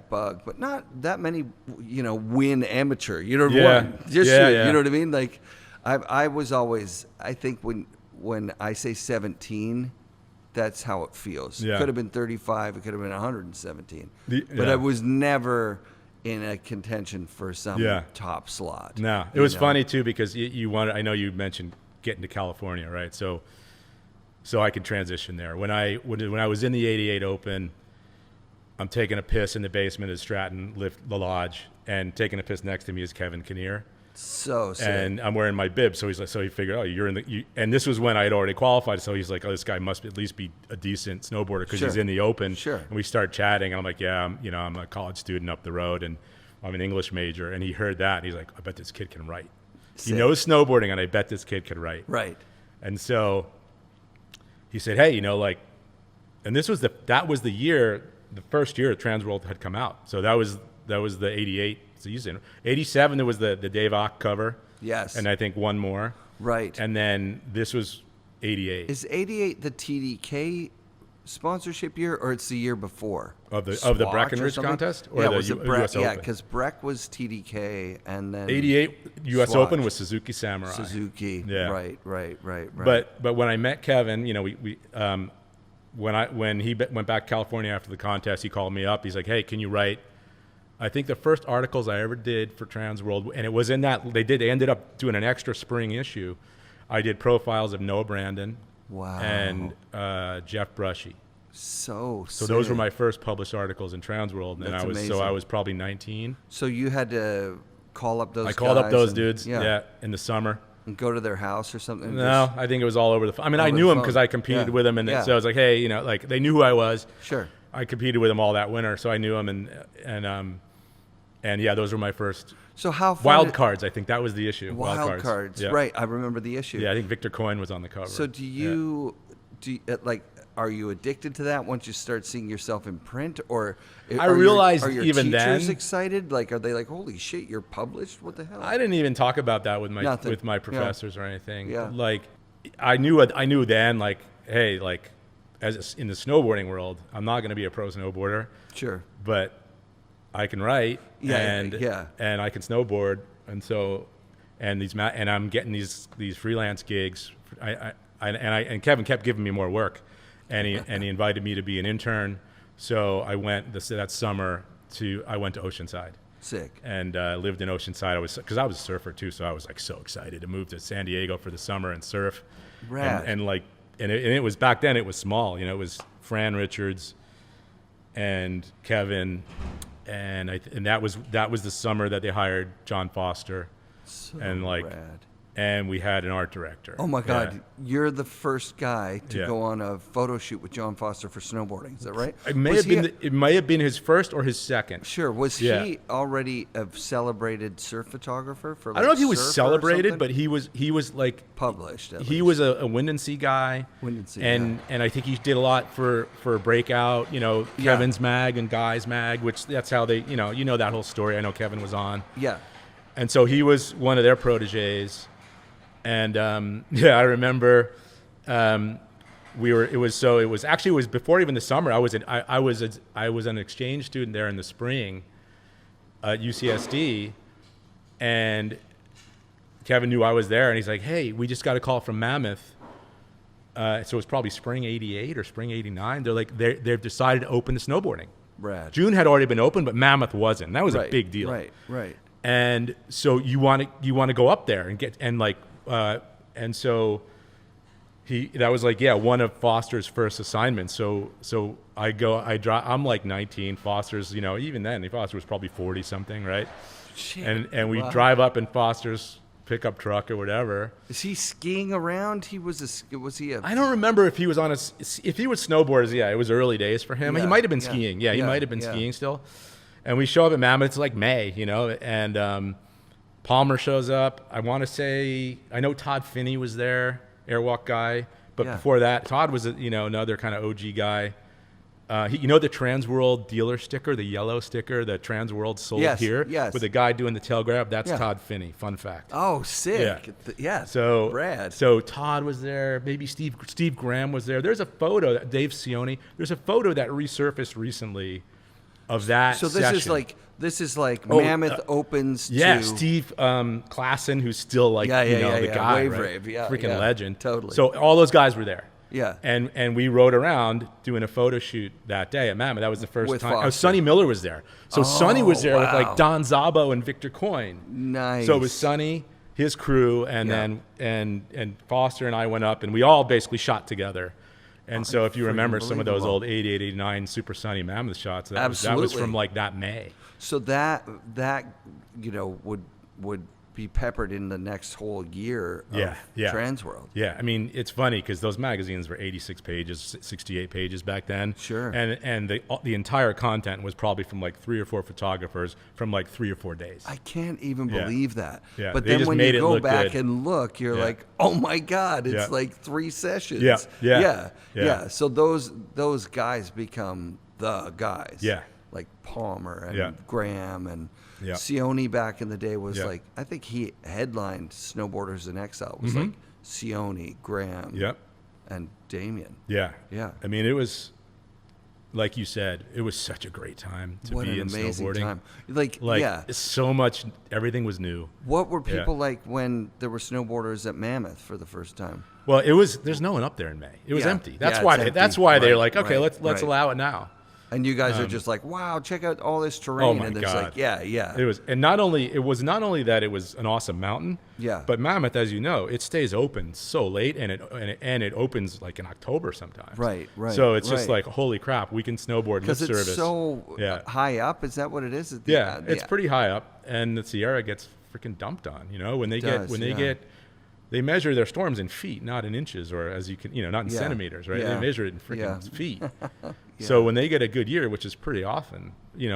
bug, but not that many, you know, win amateur. You know, you know what I mean? Like, I was always, I think when I say 17, that's how it feels. Yeah. It could have been 35. It could have been 117. But I was never in a contention for some top slot. No, it was funny too because you wanted. I know you mentioned getting to California, right? So I could transition there. When I was in the '88 Open, I'm taking a piss in the basement at Stratton the Lodge, and taking a piss next to me is Kevin Kinnear. So sick. And I'm wearing my bib, so he's like, so he figured, oh, you're in the. And this was when I had already qualified, so he's like, oh, this guy must at least be a decent snowboarder because he's in the Open. Sure. And we start chatting, and I'm like, yeah, I'm a college student up the road, and I'm an English major. And he heard that, and he's like, I bet this kid can write. Sick. He knows snowboarding, and I bet this kid can write. Right. And so he said, hey, you know, like, and that was the year, the first year Transworld had come out. So that was the '88 season. '87 there was the Dave Ock cover. Yes. And I think one more. Right. And then this was '88. Is '88 the TDK sponsorship year, or it's the year before? Of the Breckenridge contest? Or was it US Open? Yeah, because Breck was TDK, and then '88 US Open was Suzuki Samurai. Suzuki. Yeah. Right. But when I met Kevin, you know, when he went back to California after the contest, he called me up. He's like, hey, can you write? I think the first articles I ever did for Transworld, and it was in that they ended up doing an extra spring issue. I did profiles of Noah Brandon, and Jeff Brushy. So those were my first published articles in Transworld, and I was probably 19. So you had to call up those. I called up those dudes, in the summer. And go to their house or something? No, I think it was all over the phone. I mean, I knew them because I competed with them, and so I was like, hey, you know, like they knew who I was. Sure. I competed with them all that winter, so I knew them, and yeah, those were my first. So how fun wild cards? I think that was the issue. Wild cards, right? I remember the issue. Yeah, I think Victor Coyne was on the cover. So do you like? Are you addicted to that once you start seeing yourself in print, or I realized are your even teachers then excited? Like, are they like, holy shit, you're published? What the hell? I didn't even talk about that with my professors or anything. Yeah. Like, I knew then, like, hey, like, as in the snowboarding world, I'm not going to be a pro snowboarder. Sure. But I can write and I can snowboard, and so and I'm getting these freelance gigs. And Kevin kept giving me more work, and he invited me to be an intern. So I went that summer I went to Oceanside. Sick. And lived in Oceanside. Because I was a surfer too, so I was like so excited to move to San Diego for the summer and surf. Rad. And it was back then. It was small. It was Fran Richards and Kevin, and that was the summer that they hired John Foster, So and rad. And we had an art director. Oh my God! Yeah. You're the first guy to Yeah. go on a photo shoot with John Foster for snowboarding. Is that right? It may Was have been. he It may have been his first or his second. Sure. Was Yeah. he already a celebrated surf photographer for? I don't know if he was Surf or celebrated, something? but he was like published. At he least. was a Wind and Sea guy. Wind and Sea, and I think he did a lot for Breakout. Kevin's Mag and Guy's Mag, which that's how they you know that whole story. I know Kevin was on. Yeah. And so he was one of their proteges. And I remember it was before even the summer. I was an exchange student there in the spring at UCSD, and Kevin knew I was there, and he's like, "Hey, we just got a call from Mammoth." So it was probably spring '88 or spring '89. They're like they've decided to open the snowboarding. Rad. June had already been open, but Mammoth wasn't. That was a big deal. Right. And so you want to go up there and get and so that was one of Foster's first assignments. So I'm like 19. Foster's even then Foster was probably 40 something, right? Shit. And we drive up in Foster's pickup truck or whatever. Is he skiing around? Was he a? I don't remember if he was if he was snowboarders. Yeah, it was early days for him. Yeah, he might have been yeah, skiing. Yeah, he yeah, might have been yeah. skiing still. And we show up at Mammoth. It's like May, and Palmer shows up. I want to say I know Todd Finney was there, Airwalk guy. But Yeah. before that, Todd was another kind of OG guy. The Transworld dealer sticker, the yellow sticker that Transworld sold here, yes. with the guy doing the tail grab. That's Yeah. Todd Finney. Fun fact. Oh, sick. Yeah. Yeah. So Brad. So Todd was there. Maybe Steve Graham was there. There's a photo that Dave Sione. There's a photo that resurfaced recently of that. So this session. is like Mammoth opens to. Yeah, Steve Klassen, who's still the guy, Wave right? Rave, yeah, freaking yeah, legend. totally. So all those guys were there. Yeah. And we rode around doing a photo shoot that day at Mammoth. That was the first With time. Foster. Sonny Miller was there. So Sonny was there with wow. Don Zabo and Victor Coyne. Nice. So it was Sonny, his crew, and Yeah. then and Foster and I went up, and we all basically shot together. And so if you remember some of those old 88, 89 Super Sunny Mammoth shots, that was Absolutely. from that May. So that would be peppered in the next whole year of Transworld. Yeah, I mean, it's funny because those magazines were 86 pages, 68 pages back then. Sure. And the entire content was probably from 3 or 4 photographers from 3 or 4 days. I can't even Yeah. believe that. Yeah, But they then just when made you it go look back good. and look, you're Yeah. like, oh my God, it's Yeah. like 3 sessions. Yeah. So those guys become the guys. Yeah. Like Palmer and Yeah. Graham and Yeah. Sione back in the day was Yeah. I think he headlined Snowboarders in Exile. It was like Sione, Graham, Yep. and Damien. Yeah. Yeah. I mean, it was, like you said, it was such a great time to What be an in amazing snowboarding. time. It's so much, everything was new. What were Yeah. people like when there were snowboarders at Mammoth for the first time? Well, there's no one up there in May. It was Yeah. empty. Yeah, That's it's why empty. that's why they're Right, like, okay, right, let's right. allow it now. And you guys are just like, wow, check out all this terrain. Oh my and it's God. like, yeah. It was not only that it was an awesome mountain, Yeah. but Mammoth, as you know, it stays open so late, and it opens in October sometimes. Right. So it's just right. like, holy crap, we can snowboard lip Because it's service. so Yeah. high up. Is that what it is? It's pretty high up, and the Sierra gets freaking dumped on. When they they measure their storms in feet, not in inches, or as you can, not in Yeah. centimeters, right? Yeah. They measure it in freaking Yeah. feet. So when they get a good year, which is pretty often, they're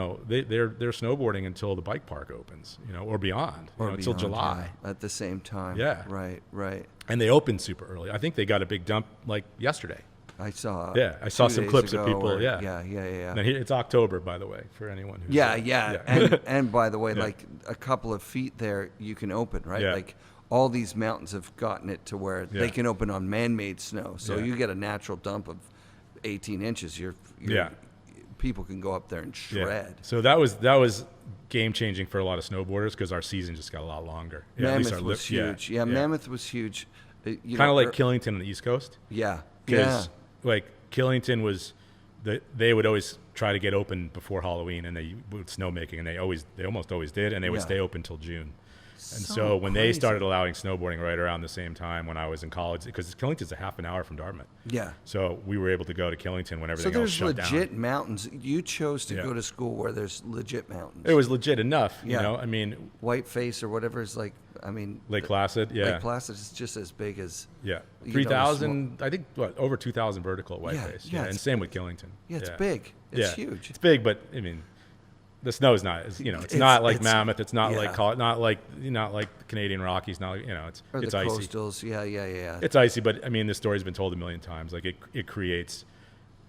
snowboarding until the bike park opens, or beyond, until beyond, July. yeah, at the same time. Yeah. Right. And they open super early. I think they got a big dump yesterday. I saw. Yeah, I saw 2 some days clips of ago people. or- Yeah. Yeah. And it's October, by the way, for anyone who's Yeah. And by the way, Yeah. like a couple of feet there, you can open, right? Yeah. Like all these mountains have gotten it to where Yeah. they can open on man-made snow. So Yeah. you get a natural dump of 18 inches. Yeah. People can go up there and shred. So that was game changing for a lot of snowboarders because our season just got a lot longer. Yeah, at least Mammoth our was li- huge. Yeah, Mammoth was huge. Kind of like Killington on the East Coast. Yeah. Because like Killington was, they would always try to get open before Halloween, and they would snowmaking, and they almost always did, and they would stay open till June. And so when they started allowing snowboarding right around the same time when I was in college, because Killington's a half an hour from Dartmouth. Yeah. So we were able to go to Killington when everything So else shut there's down. legit mountains. You chose to Yeah. go to school where there's legit mountains. It was legit enough, you Yeah. know. I mean, Whiteface or whatever is like. I mean, Lake Placid, yeah. Lake Placid is just as big as. Yeah, you know, 3,000. I think over 2,000 vertical at Yeah, Whiteface. yeah, and it's same with Killington. Yeah, it's big. It's huge. It's big, but I mean, the snow is not. It's not like it's- Mammoth. It's not yeah. not like the Canadian Rockies. Not Or it's the icy. coastals. Yeah. It's icy, but I mean, the story's been told a million times. Like it creates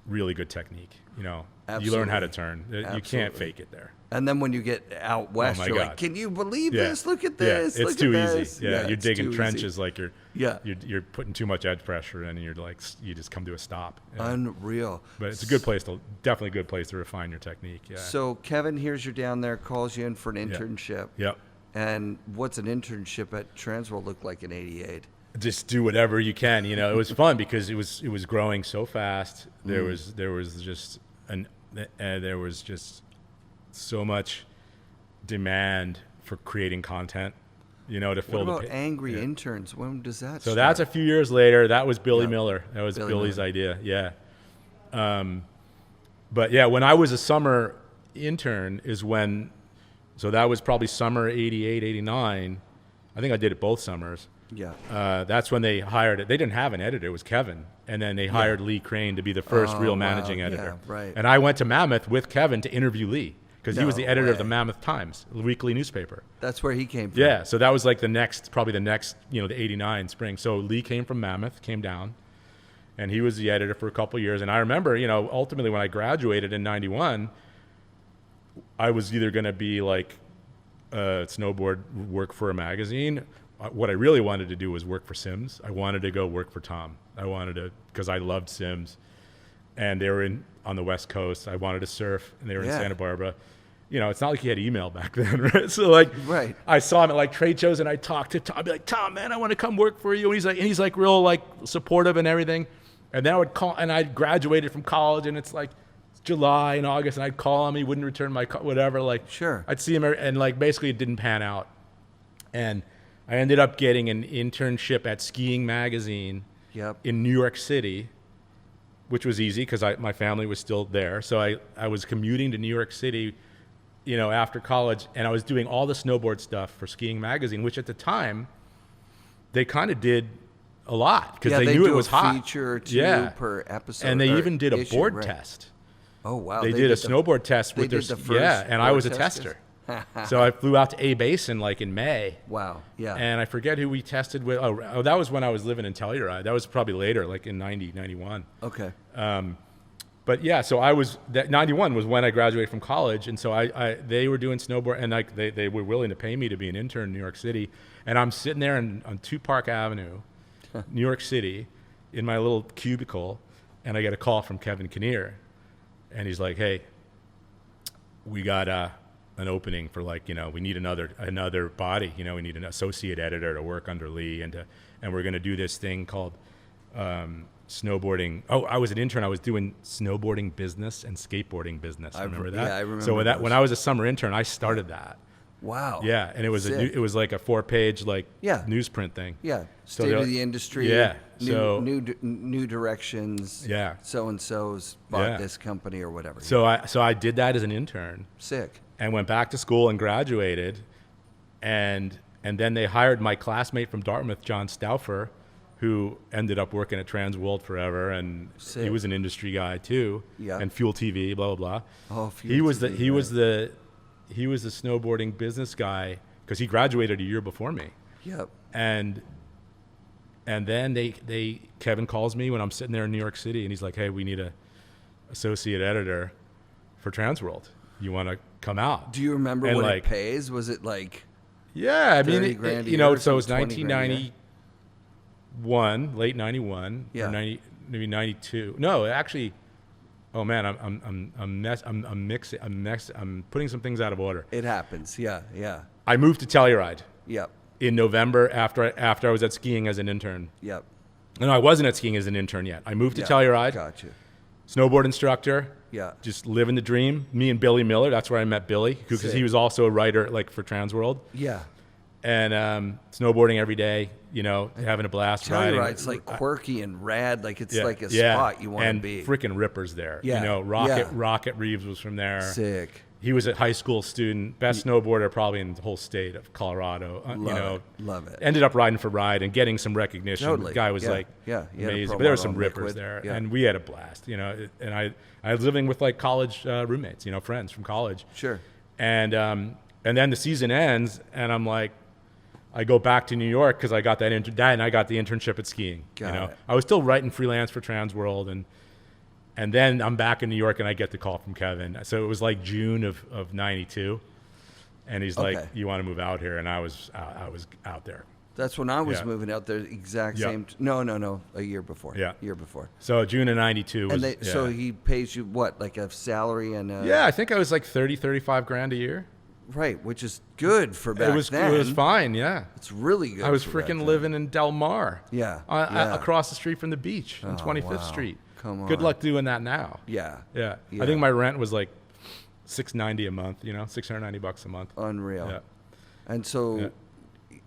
really good technique. You know, you learn how to turn. You can't Absolutely. fake it there. And then when you get out west, my you're God. like, can you believe Yeah. this? Look at Yeah, this. it's Look too at easy. this. Yeah, you're it's digging too trenches easy. like Yeah. you're putting too much edge pressure in, and you're like you just come to a stop. Yeah. Unreal. But it's a good place definitely a good place to refine your technique. Yeah. So Kevin hears you're down there, calls you in for an internship. Yep. And what's an internship at Transworld look like in '88? Just do whatever you can. You know, it was fun because it was growing so fast. There was just so much demand for creating content. You know, to fill What about the Angry Interns? When does that So start? that's a few years later. That was Billy Yeah. Miller. That was Billy Billy's Miller. idea. Yeah. But yeah, when I was a summer intern is when, so that was probably summer 88, 89. I think I did it both summers. Yeah. That's when they hired it. They didn't have an editor. It was Kevin. And then they hired Lee Crane to be the first real wow. managing Yeah, editor. right. And I went to Mammoth with Kevin to interview Lee because he was No the editor of way. the Mammoth Times, the weekly newspaper. That's where he came from. Yeah, so that was like probably the next, the 89 spring. So Lee came from Mammoth, came down, and he was the editor for a couple of years. And I remember, ultimately when I graduated in 91, I was either going to be like snowboard, work for a magazine. What I really wanted to do was work for Sims. I wanted to go work for Tom. Because I loved Sims. And they were on the West Coast. I wanted to surf, and they were in Yeah. Santa Barbara. It's not like he had email back then, right? So Right. I saw him at like trade shows, and I talked to Tom. I'd be like, Tom, man, I want to come work for you. And he's like real like supportive and everything. And then I would call, and I'd graduated from college, and it's like July and August, and I'd call him. He wouldn't return my call, whatever. Like, Sure. I'd see him, and like basically it didn't pan out. And I ended up getting an internship at Skiing Magazine Yep. in New York City, which was easy because my family was still there. So I was commuting to New York City, after college, and I was doing all the snowboard stuff for Skiing Magazine, which at the time they kind of did a lot because Yeah, they they knew do it was a hot. feature or two per episode And they or even did a issue, board right. test. Oh wow. They did a the- snowboard test they with their did the first and I board was a test? tester. So I flew out to A Basin like in May. Wow. Yeah. And I forget who we tested with. Oh, that was when I was living in Telluride. That was probably later, like in 90, 91. Okay. But yeah, so that 91 was when I graduated from college. And so they were doing snowboard, and like they were willing to pay me to be an intern in New York City. And I'm sitting there on 2 Park Avenue, New York City, in my little cubicle, and I get a call from Kevin Kinnear. And he's like, hey, we got an opening for we need another body. We need an associate editor to work under Lee, and we're going to do this thing called snowboarding. Oh, I was an intern. I was doing snowboarding business and skateboarding business. Remember that? Yeah, I remember. So those. when I was a summer intern, I started that. Wow. Yeah, and it was Sick. it was like a 4-page Yeah. newsprint thing. Yeah. So State they're- of the industry. Yeah, New, so- new directions. Yeah. So and so's bought Yeah. this company or whatever. So I did that as an intern. Sick. And went back to school and graduated, and then they hired my classmate from Dartmouth, John Stauffer, who ended up working at Transworld forever, and Sick. he was an industry guy too. Yeah. And Fuel TV, blah blah blah. Oh, Fuel he was TV, he was the snowboarding business guy because he graduated a year before me. Yep. And then Kevin calls me when I'm sitting there in New York City, and he's like, hey, we need a associate editor for Transworld. You want to come out? Do you remember And what like- it pays? Was it like Yeah, I mean, 30 grand a you know, year or so it was something, 20 grand a year? 1991, late 91, Yeah. or maybe 92. No, actually, Oh man, I'm putting some things out of order. It happens. Yeah, yeah. I moved to Telluride Yep, in November after I was at skiing as an intern. yep. No, I wasn't at skiing as an intern yet. I moved to Yeah, Telluride, Gotcha. snowboard instructor. Yeah. Just living the dream. Me and Billy Miller. That's where I met Billy, because Sick. he was also a writer like for Transworld. Yeah. And snowboarding every day, having a blast riding. Telluride's like quirky and rad. Like it's Yeah, like a yeah. spot you want to and be. freaking rippers there. Yeah, Rocket Reeves was from there. Sick. He was a high school student, best snowboarder probably in the whole state of Colorado. Love it. Ended up riding for Ride and getting some recognition. Totally. The guy was Yeah, like yeah. He had a amazing. pro But there were model some on rippers Liquid. there, Yeah. and we had a blast. And I was living with like college roommates, friends from college. Sure. And then the season ends, and I'm like, I go back to New York because I got that and I got the internship at skiing. Got it. I was still writing freelance for Transworld, and then I'm back in New York, and I get the call from Kevin. So it was like June of '92, and he's Okay. like, "You want to move out here?" And I was out there. That's when I was Yeah. moving out there. Exact Yeah. same. No. A year before. Yeah. Year before. So June of '92 was. And so he pays you what, like a salary and Yeah, I think I was like 35 grand a year. right, which is good for back It was then. fine. Yeah. It's really good. I was for back freaking then. living in Del Mar. Yeah, yeah. Across the street from the beach on Oh, 25th wow. Street. Come Good on. luck doing that now. Yeah. Yeah. Yeah. I think my rent was like $690 a month, $690 a month. Unreal. Yeah. And so,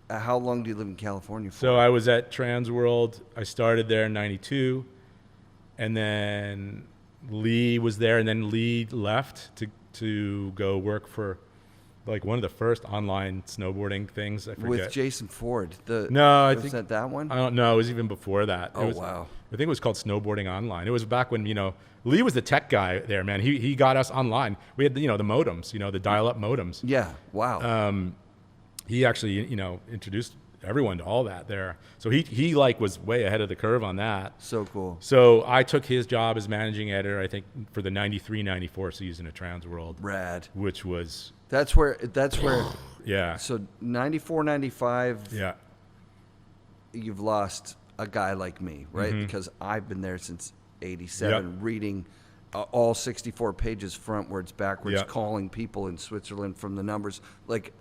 how long do you live in California for? So I was at Transworld. I started there in '92, and then Lee was there, and then Lee left to go work for like one of the first online snowboarding things. I forget. With Jason Ford. No, I was think that one? I don't know. It was even before that. Oh, It was, wow. I think it was called Snowboarding Online. It was back when Lee was the tech guy there, man. He got us online. We had the modems, the dial-up modems. Yeah. Wow. He actually introduced everyone to all that there. So he like was way ahead of the curve on that. So cool. So I took his job as managing editor, I think, for the 93-94 season of Transworld, Rad. which was That's where. yeah. So 94, 95. Yeah. You've lost a guy like me, right? Mm-hmm. Because I've been there since '87, reading all 64 pages frontwards, backwards, Yep. calling people in Switzerland from the numbers. Like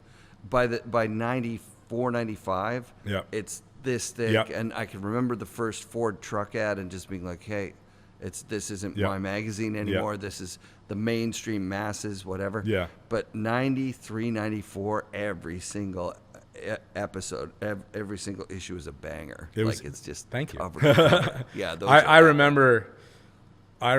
by 94, 95, Yep. it's this thick, Yep. and I can remember the first Ford truck ad and just being like, "Hey, this isn't Yep. my magazine anymore. This is the mainstream masses, whatever." Yeah. But 93, 94, every single episode, every single issue is a banger. It was- like it's just thank you. covered in color. Yeah, those I are-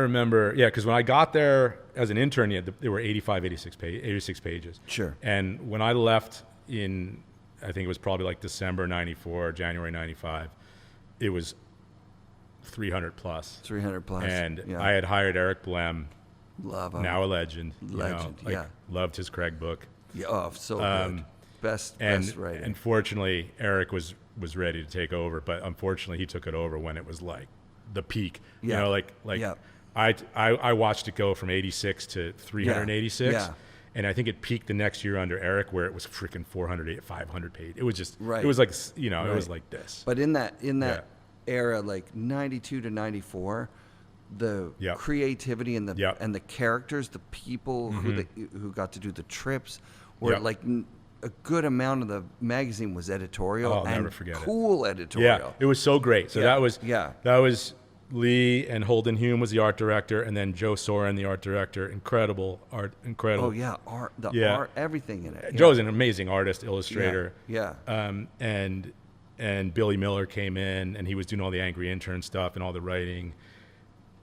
remember, yeah, because when I got there as an intern, there were 86 pages. Sure. And when I left in, I think it was probably like December '94, January '95, it was 300 plus. 300 plus. And yeah. I had hired Eric Blem, love him. now a legend. Legend, yeah. Loved his Craig book. Yeah, oh, so good. Best writing. And fortunately, Eric was ready to take over, but unfortunately, he took it over when it was like the peak. Yeah. Yeah. I watched it go from 86 to 386, Yeah. and I think it peaked the next year under Eric, where it was freaking 400, 500 page. It was just, Right. it was like, it Right. was like this. But in that Yeah. era, like 92 to 94, the Yep. creativity and the Yep. and the characters, the people who got to do the trips, were Yep. like a good amount of the magazine was editorial. Oh, I'll and never forget it. cool editorial. Yeah, it was so great. So Yeah. that was Lee, and Holden Hume was the art director, and then Joe Soren, the art director. Incredible. Oh yeah, art, Yeah. art, everything in it. Joe's an amazing artist, illustrator. Yeah. And Billy Miller came in, and he was doing all the Angry Intern stuff and all the writing.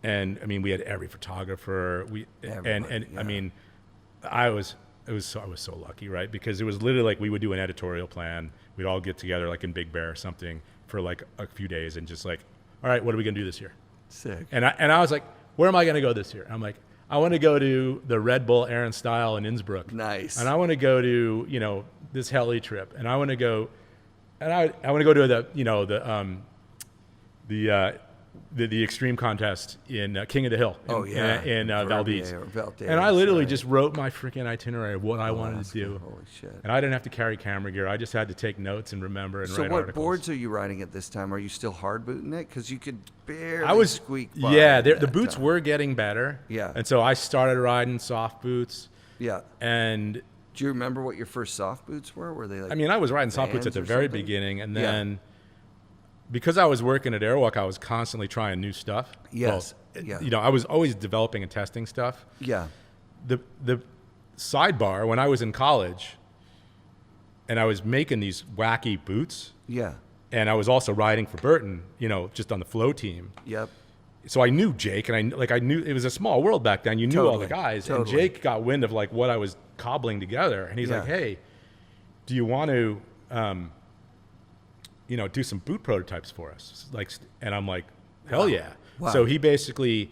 And I mean, we had every photographer. Everybody, yeah. I mean, I was so lucky, right? Because it was literally like we would do an editorial plan. We'd all get together like in Big Bear or something for like a few days, and just like, all right, what are we gonna do this year? Sick. And I was like, where am I gonna go this year? I'm like, I want to go to the Red Bull Aaron Style in Innsbruck. Nice. And I want to go to this heli trip, and I want to go, and I want to go to the the extreme contest in King of the Hill in Valdez. Valdez. And I literally just wrote my freaking itinerary of what I wanted to do. Holy shit. And I didn't have to carry camera gear. I just had to take notes and remember and So write what articles. boards are you riding at this time? Are you still hard booting it? Because you could barely squeak by. Yeah, at the that boots time. were getting better. Yeah. And so I started riding soft boots. Yeah. And Do you remember what your first soft boots were? Were they like? I mean, I was riding soft boots at Vans the or very something? beginning, and Yeah. then because I was working at Airwalk, I was constantly trying new stuff. Yes. Well, Yeah. You know, I was always developing and testing stuff. Yeah. The sidebar, when I was in college, and I was making these wacky boots, Yeah. and I was also riding for Burton, you know, just on the flow team. Yep. So I knew Jake, and I knew it was a small world back then. You knew all the Totally, guys, and totally. Jake got wind of like what I was cobbling together, and he's Yeah. like, "Hey, do you want to, you know, do some boot prototypes for us?" Like, and I'm like, "Hell yeah!" Wow. So he basically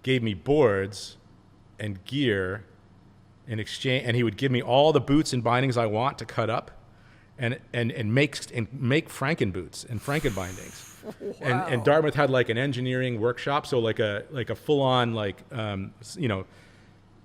gave me boards and gear in exchange, and he would give me all the boots and bindings I want to cut up, and make Franken boots and Franken bindings. And Dartmouth had like an engineering workshop, so like a full on you know,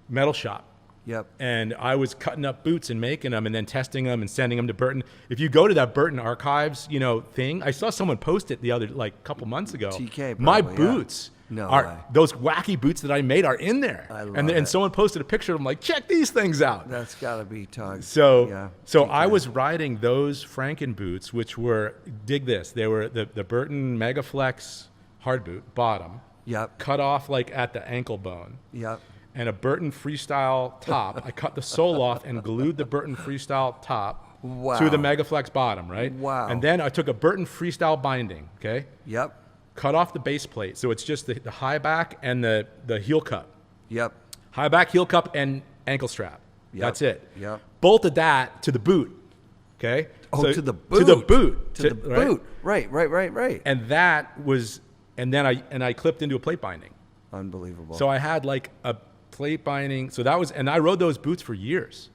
metal shop. Yep. And I was cutting up boots and making them and then testing them and sending them to Burton. If you go to that Burton Archives, you know, thing, I saw someone post it the other, like, couple months ago. TK My probably, yeah. boots No are, way. those wacky boots that I made are in there. I love and it. someone posted a picture of them, like, check these things out. That's got to be Tug. So, yeah. so TK. I was riding those Franken boots, which were, dig this, they were the Burton Megaflex hard boot, bottom, Yep. cut off like at the ankle bone, Yep. and a Burton Freestyle top. I cut the sole off and glued the Burton Freestyle top Wow. to the Megaflex bottom, right? Wow. And then I took a Burton Freestyle binding, okay? Yep. Cut off the base plate, so it's just the high back and the heel cup. Yep. High back, heel cup, and ankle strap. Yep. That's it. Yep. Bolted that to the boot. Okay. Oh, So- to the boot. To the boot. To the boot. Right. And that was, and then I clipped into a plate binding. Unbelievable. So I had like a plate binding. So that was, and I rode those boots for years.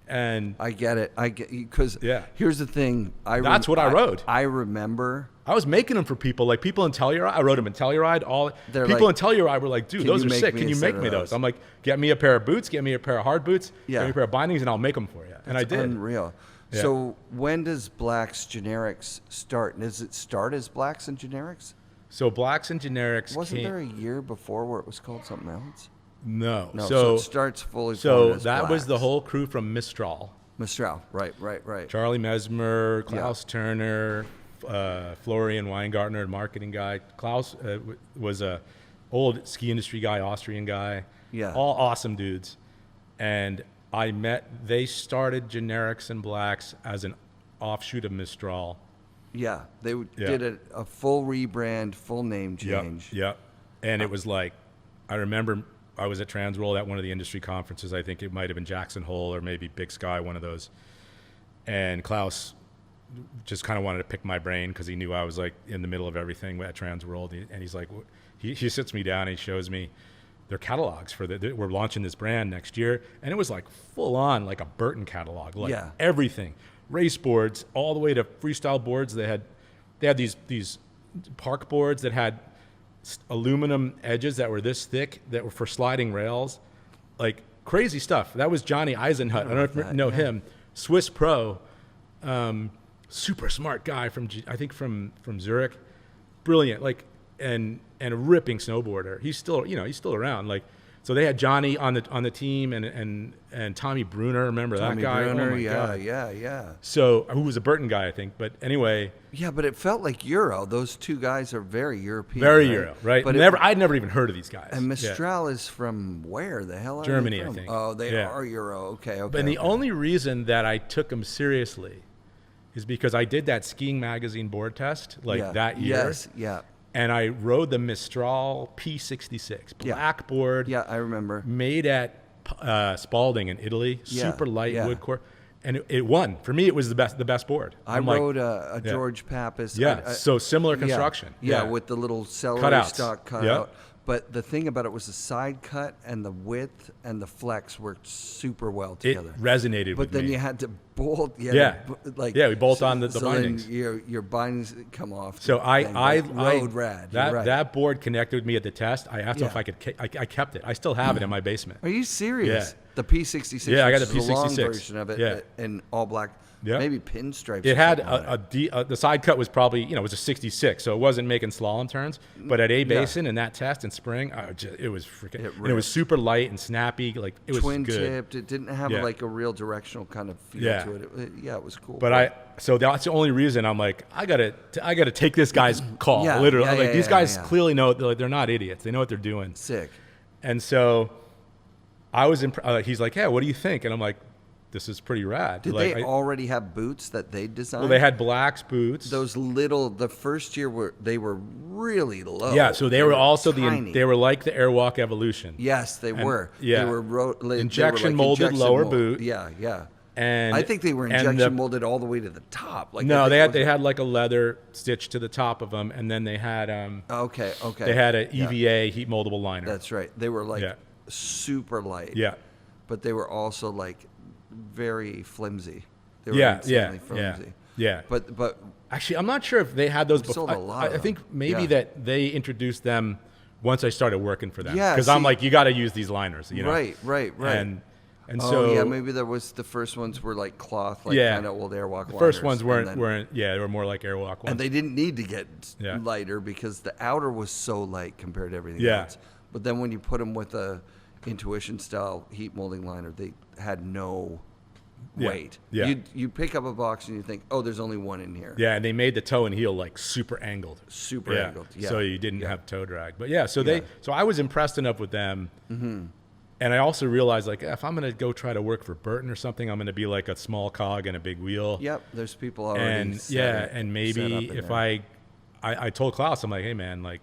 And I get it. I get because Yeah. here's the thing. That's what I rode. I remember. I was making them for people, like people in Telluride. I rode them in Telluride. They're People like, in Telluride were like, dude, "Can those you are make sick. me Can a you set make of me those? those?" I'm like, get me a pair of boots, get me a pair of hard boots, Yeah. get me a pair of bindings, and I'll make them for you. And I did. Unreal. Yeah. So when does Black's Generics start? Does it start as Black's and Generics? So Blacks and Generics Wasn't came. there a year before where it was called something else? No. No. So, So, it starts fully. so formed as that was the Black's. whole crew from Mistral. Mistral. Right. Charlie Mesmer, Klaus Turner, Florian Weingartner, marketing guy. Klaus was a old ski industry guy, Austrian guy. Yeah. All awesome dudes. And they started Generics and Blacks as an offshoot of Mistral. Yeah. They Yeah. did a full rebrand, full name change. Yep. And it was like, I remember I was at Transworld at one of the industry conferences. I think it might have been Jackson Hole or maybe Big Sky, one of those. And Klaus just kind of wanted to pick my brain because he knew I was like in the middle of everything at Transworld. And he's like, he sits me down and he shows me their catalogs for we're launching this brand next year. And it was like full on like a Burton catalog, like Yeah. everything, race boards all the way to freestyle boards. They had these park boards that had aluminum edges that were this thick that were for sliding rails, like crazy stuff. That was Johnny Eisenhut. I don't know if you know him. Swiss pro, super smart guy from Zurich, brilliant, like and a ripping snowboarder. He's still around. Like, so they had Johnny on the team and Tommy Bruner. Remember Tommy that guy? Bruner, oh my God. yeah. So who was a Burton guy, I think. But anyway. Yeah, but it felt like Euro. Those two guys are very European. Very right? Euro, right? But I'd never even heard of these guys. And Yeah. Mistral is from where? The hell are Germany, they I from? think. Oh, they Yeah. are Euro. Okay. And the only reason that I took them seriously is because I did that skiing magazine board test that year. Yes, yeah. And I rode the Mistral P66 black board. Yeah, I remember. Made at Spalding in Italy. Yeah, Super light yeah. wood core. And it won. For me, it was the best board. I rode a George Pappas. Yeah, so similar construction. Yeah, with the little celery Cutouts. stalk cut Yep. out. But the thing about it was the side cut and the width and the flex worked super well It together. resonated But with then me. you had to bolt. Yeah. We bolt on the bindings. Then your bindings come off. So road rad. That board connected with me at the test. I asked him if I could. I kept it. I still have it in my basement. Are you serious? Yeah. The P66. Yeah, I got the P66. The long P66 version of it. Yeah. In all black. Yeah. Maybe pinstripes. It had the side cut was probably, it was a 66, so it wasn't making slalom turns. But at A Basin in that test in spring, it was freaking. And it was super light and snappy, like it was twin good. tipped. It didn't have like a real directional kind of feel to it. It was cool. But so that's the only reason I'm like, I gotta take this guy's call. Literally, these guys clearly know, they're not idiots. They know what they're doing. Sick. And so I was he's like, yeah, what do you think? And I'm like, this is pretty rad. Did they already have boots that they designed? Well, they had Black's boots. Those the first year they were really low. Yeah, so they were also tiny. they were like the Airwalk Evolution. Yes, they were. Yeah. They were injection molded lower boot. Yeah. And I think they were injection molded all the way to the top. Like no, they had like a leather stitch to the top of them, and then they had okay. They had an EVA heat moldable liner. That's right. They were like super light. Yeah. But they were also like very flimsy. They were insanely flimsy. Yeah. But actually, I'm not sure if they had those before. Sold a lot I think maybe that they introduced them once I started working for them. Yeah, because I'm like, you got to use these liners. Right. And so maybe there was the first ones were like cloth, kind of old Airwalk. The first ones weren't. They were more like Airwalk ones. And they didn't need to get lighter because the outer was so light compared to everything else. But then when you put them with a Intuition style heat molding liner, they had no weight. Yeah. You pick up a box and you think, oh, there's only one in here. Yeah, and they made the toe and heel like super angled. Angled. Yeah. So you didn't have toe drag. But so I was impressed enough with them. Mm-hmm. And I also realized, like, if I'm going to go try to work for Burton or something, I'm going to be like a small cog and a big wheel. Yep, there's people already. And maybe if I told Klaus, I'm like, hey man, like,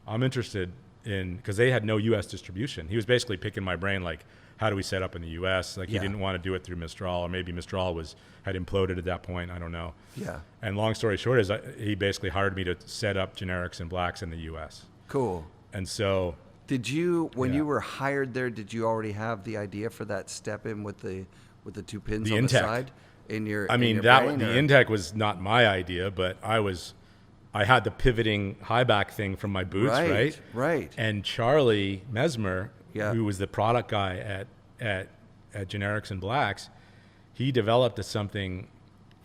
I'm interested in, because they had no U.S. distribution. He was basically picking my brain, like, how do we set up in the U.S.? Like, he didn't want to do it through Mistral, or maybe Mistral had imploded at that point. I don't know. Yeah. And long story short is he basically hired me to set up generics and blacks in the U.S. Cool. And so. Did you, when you were hired there, did you already have the idea for that step in with the two pins on the side? The Intec was not my idea, but I had the pivoting high back thing from my boots, right? Right. And Charlie Meiselman, who was the product guy at Generics and Blacks, he developed something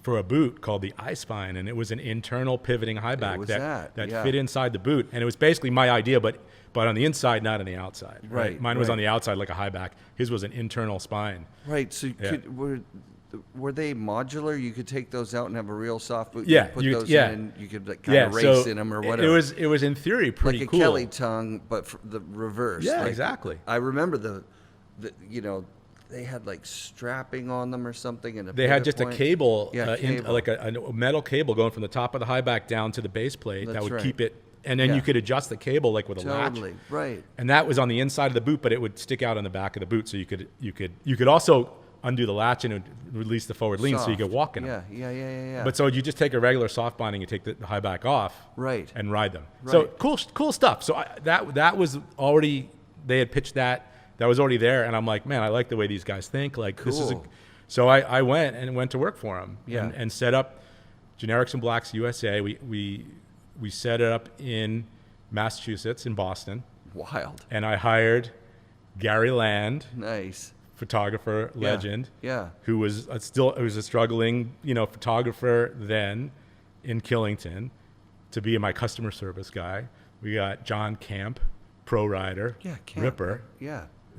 for a boot called the I-Spine, and it was an internal pivoting high back that fit inside the boot, and it was basically my idea, but on the inside, not on the outside. Right. Mine was on the outside like a high back. His was an internal spine. Right. So were they modular? You could take those out and have a real soft boot. Yeah. Put those in, and you could kind of race in them or whatever. It was in theory pretty like cool. Like a Kelly tongue, but for the reverse. Yeah, exactly. I remember they had like strapping on them or something. And they had just a cable, cable. like a metal cable going from the top of the high back down to the base plate that would keep it. And then you could adjust the cable like with a latch. Totally, right. And that was on the inside of the boot, but it would stick out on the back of the boot, so you could also undo the latch and it would release the forward lean, so you could walk in them. Yeah. But so you just take a regular soft binding, you take the high back off, right, and ride them. Right. So cool stuff. So that was already, they had pitched that was already there, and I'm like, man, I like the way these guys think. Like cool. This is so I went to work for them, and set up Generics and Blacks USA. We set it up in Massachusetts, in Boston. Wild. And I hired Gary Land, nice photographer legend, who was a struggling photographer then in Killington, to be my customer service guy. We got John Camp, pro rider, Ripper,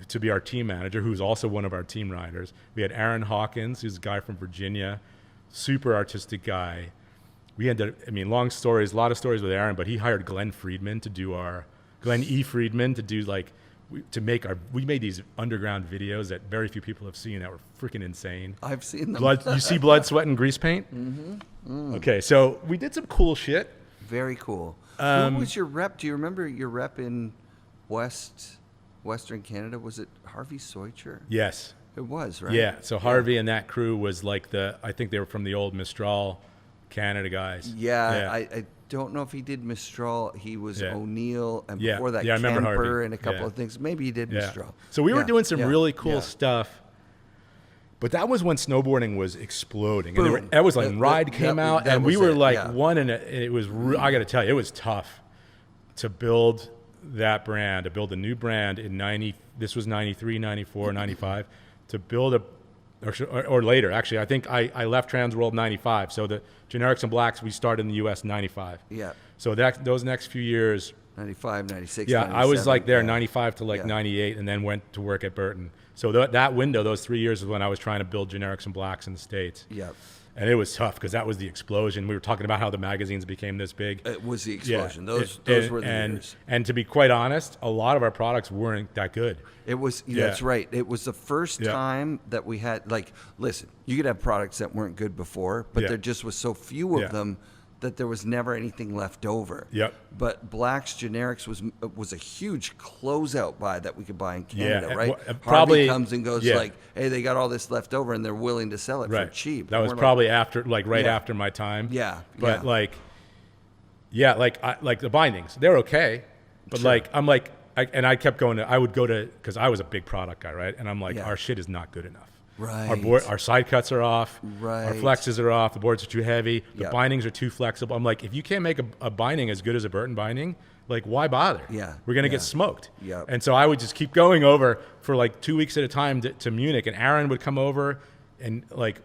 to be our team manager, who's also one of our team riders. We had Aaron Hawkins, who's a guy from Virginia, super artistic guy. We ended up, a lot of stories with Aaron, but he hired Glenn E. Friedman to do we made these underground videos that very few people have seen that were freaking insane. I've seen them. You see blood, sweat, and grease paint? Mm-hmm. Mm. Okay, so we did some cool shit. Very cool. Who was your rep? Do you remember your rep in Western Canada? Was it Harvey Soicher? Yes. It was, right? Yeah, so Harvey and that crew was like I think they were from the old Mistral Canada guys. Yeah. I don't know if he did Mistral. He was O'Neill, and before that, Kemper and a couple of things. Maybe he did Mistral. So we were doing some really cool stuff But that was when snowboarding was exploding. Boom. And that was like Ride came out, and we were like one in it. It was, I got to tell you, it was tough to build that brand, to build a new brand in 90, this was 93, 94, 95, to build a, or later, actually. I think I left Transworld 95. So the Generics and Blacks, we started in the US 95. Yeah. So those next few years. 95, 96, Yeah, 97, I was like there 95 to like 98, and then went to work at Burton. So that window, those 3 years, is when I was trying to build Generics and Blacks in the States. Yep. And it was tough because that was the explosion. We were talking about how the magazines became this big. It was the explosion. Yeah. Those were the years. And to be quite honest, a lot of our products weren't that good. It was, that's right. It was the first time that we had, like, listen, you could have products that weren't good before, but there just was so few of them that there was never anything left over. Yep. But Blacks Generics was a huge closeout buy that we could buy in Canada, right? Probably Harvey comes and goes like, hey, they got all this left over, and they're willing to sell it for cheap. That was probably after, like right after my time. Yeah. But like the bindings, they're okay. But I kept going I would go to, because I was a big product guy, right? And I'm like, our shit is not good enough. Right. Our side cuts are off. Right. Our flexes are off. The boards are too heavy. The Yep. bindings are too flexible. I'm like, if you can't make a binding as good as a Burton binding, like, why bother? Yeah. We're going to get smoked. Yep. And so I would just keep going over for like 2 weeks at a time to Munich, and Aaron would come over, and like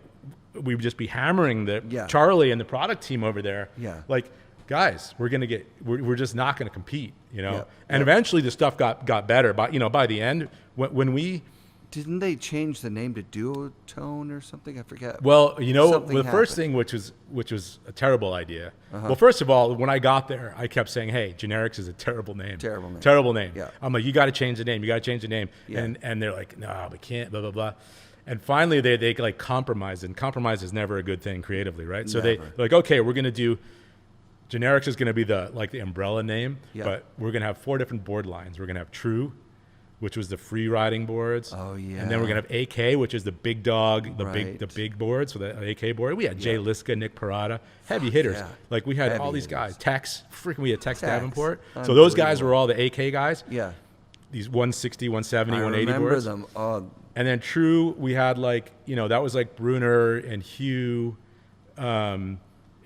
we would just be hammering Charlie and the product team over there. Yeah. Like, guys, we're just not going to compete, you know? Yep. And eventually the stuff got better. But, by the end, when we... Didn't they change the name to Duotone or something? I forget. Well, Something the first happened. thing, which was a terrible idea. Well, first of all, when I got there, I kept saying, "Hey, Generics is a terrible name. Terrible name." Yeah. I'm like, "You got to change the name. You got to change the name." Yeah. And they're like, "No, we can't." Blah blah blah. And finally, they like compromised, and compromise is never a good thing creatively, right? So they're like, "Okay, we're gonna do." Generics is going to be the umbrella name, but we're going to have 4 different board lines. We're going to have True, which was the free riding boards. Oh yeah. And then we're gonna have AK, which is the big dog, the big board. So the AK board. We had Jay Liska, Nick Parada, heavy hitters. yeah. Like we had Heavy all these guys. Tex, we had Tex Tex. Davenport. So those guys Unbelievable. were all the AK guys. Yeah. These 160, 170, I 180 remember boards. them. Oh, And then True, we had that was like Bruner and Hugh.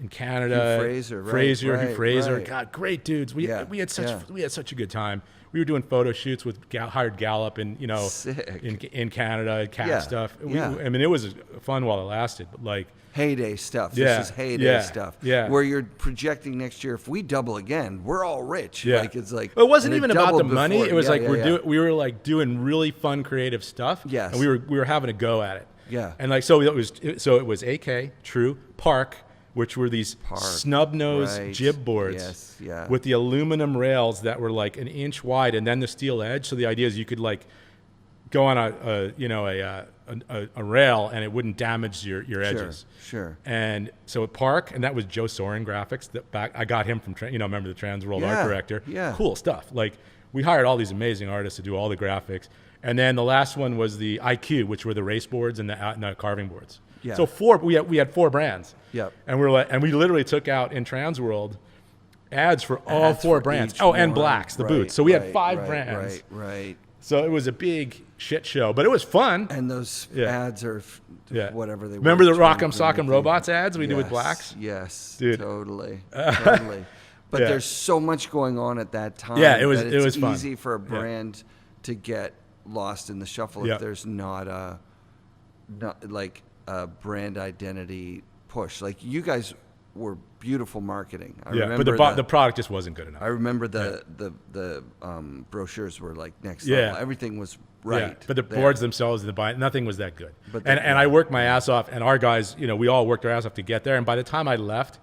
In Canada, Hugh Fraser, right, Hugh right, Fraser, right. God, great dudes. We had such a good time. We were doing photo shoots with hired Gallup and Sick. in Canada, cat stuff. Yeah. I mean, it was fun while it lasted, but like heyday stuff. Yeah, This is heyday stuff. yeah. Where you're projecting next year, if we double again, we're all rich. Yeah. Like it's like. Well, it wasn't and even about the doubled money. before. It was Yeah, like yeah, we were like doing really fun, creative stuff. Yes. And we were having a go at it. Yeah. And like so it was AK, True, Park, which were these snub nose jib boards with the aluminum rails that were like an inch wide and then the steel edge. So the idea is you could like go on a rail and it wouldn't damage your edges. Sure. And so at Park, and that was Joe Soren Graphics. I got him from remember the Transworld art director. Yeah. Cool stuff. Like we hired all these amazing artists to do all the graphics. And then the last one was the IQ, which were the race boards and the carving boards. Yeah. So we had 4 brands. Yep. And we literally took out in Transworld ads for all 4 brands. each Oh, and one. Blacks, the Right, boots. So we had right, 5 right, brands. Right. So it was a big shit show, but it was fun. And those ads are whatever they were. Remember the Rock'em 20, Sock'em Robots ads we did with Blacks? Yes, Dude. totally. But there's so much going on at that time. Yeah, it was fun. Easy for a brand to get lost in the shuffle if there's not a brand identity push. Like you guys were beautiful marketing. I remember but the product just wasn't good enough. I remember the brochures were like next level. Everything was right. Yeah, but the boards themselves, nothing was that good. And I worked my ass off, and our guys, we all worked our ass off to get there. And by the time I left,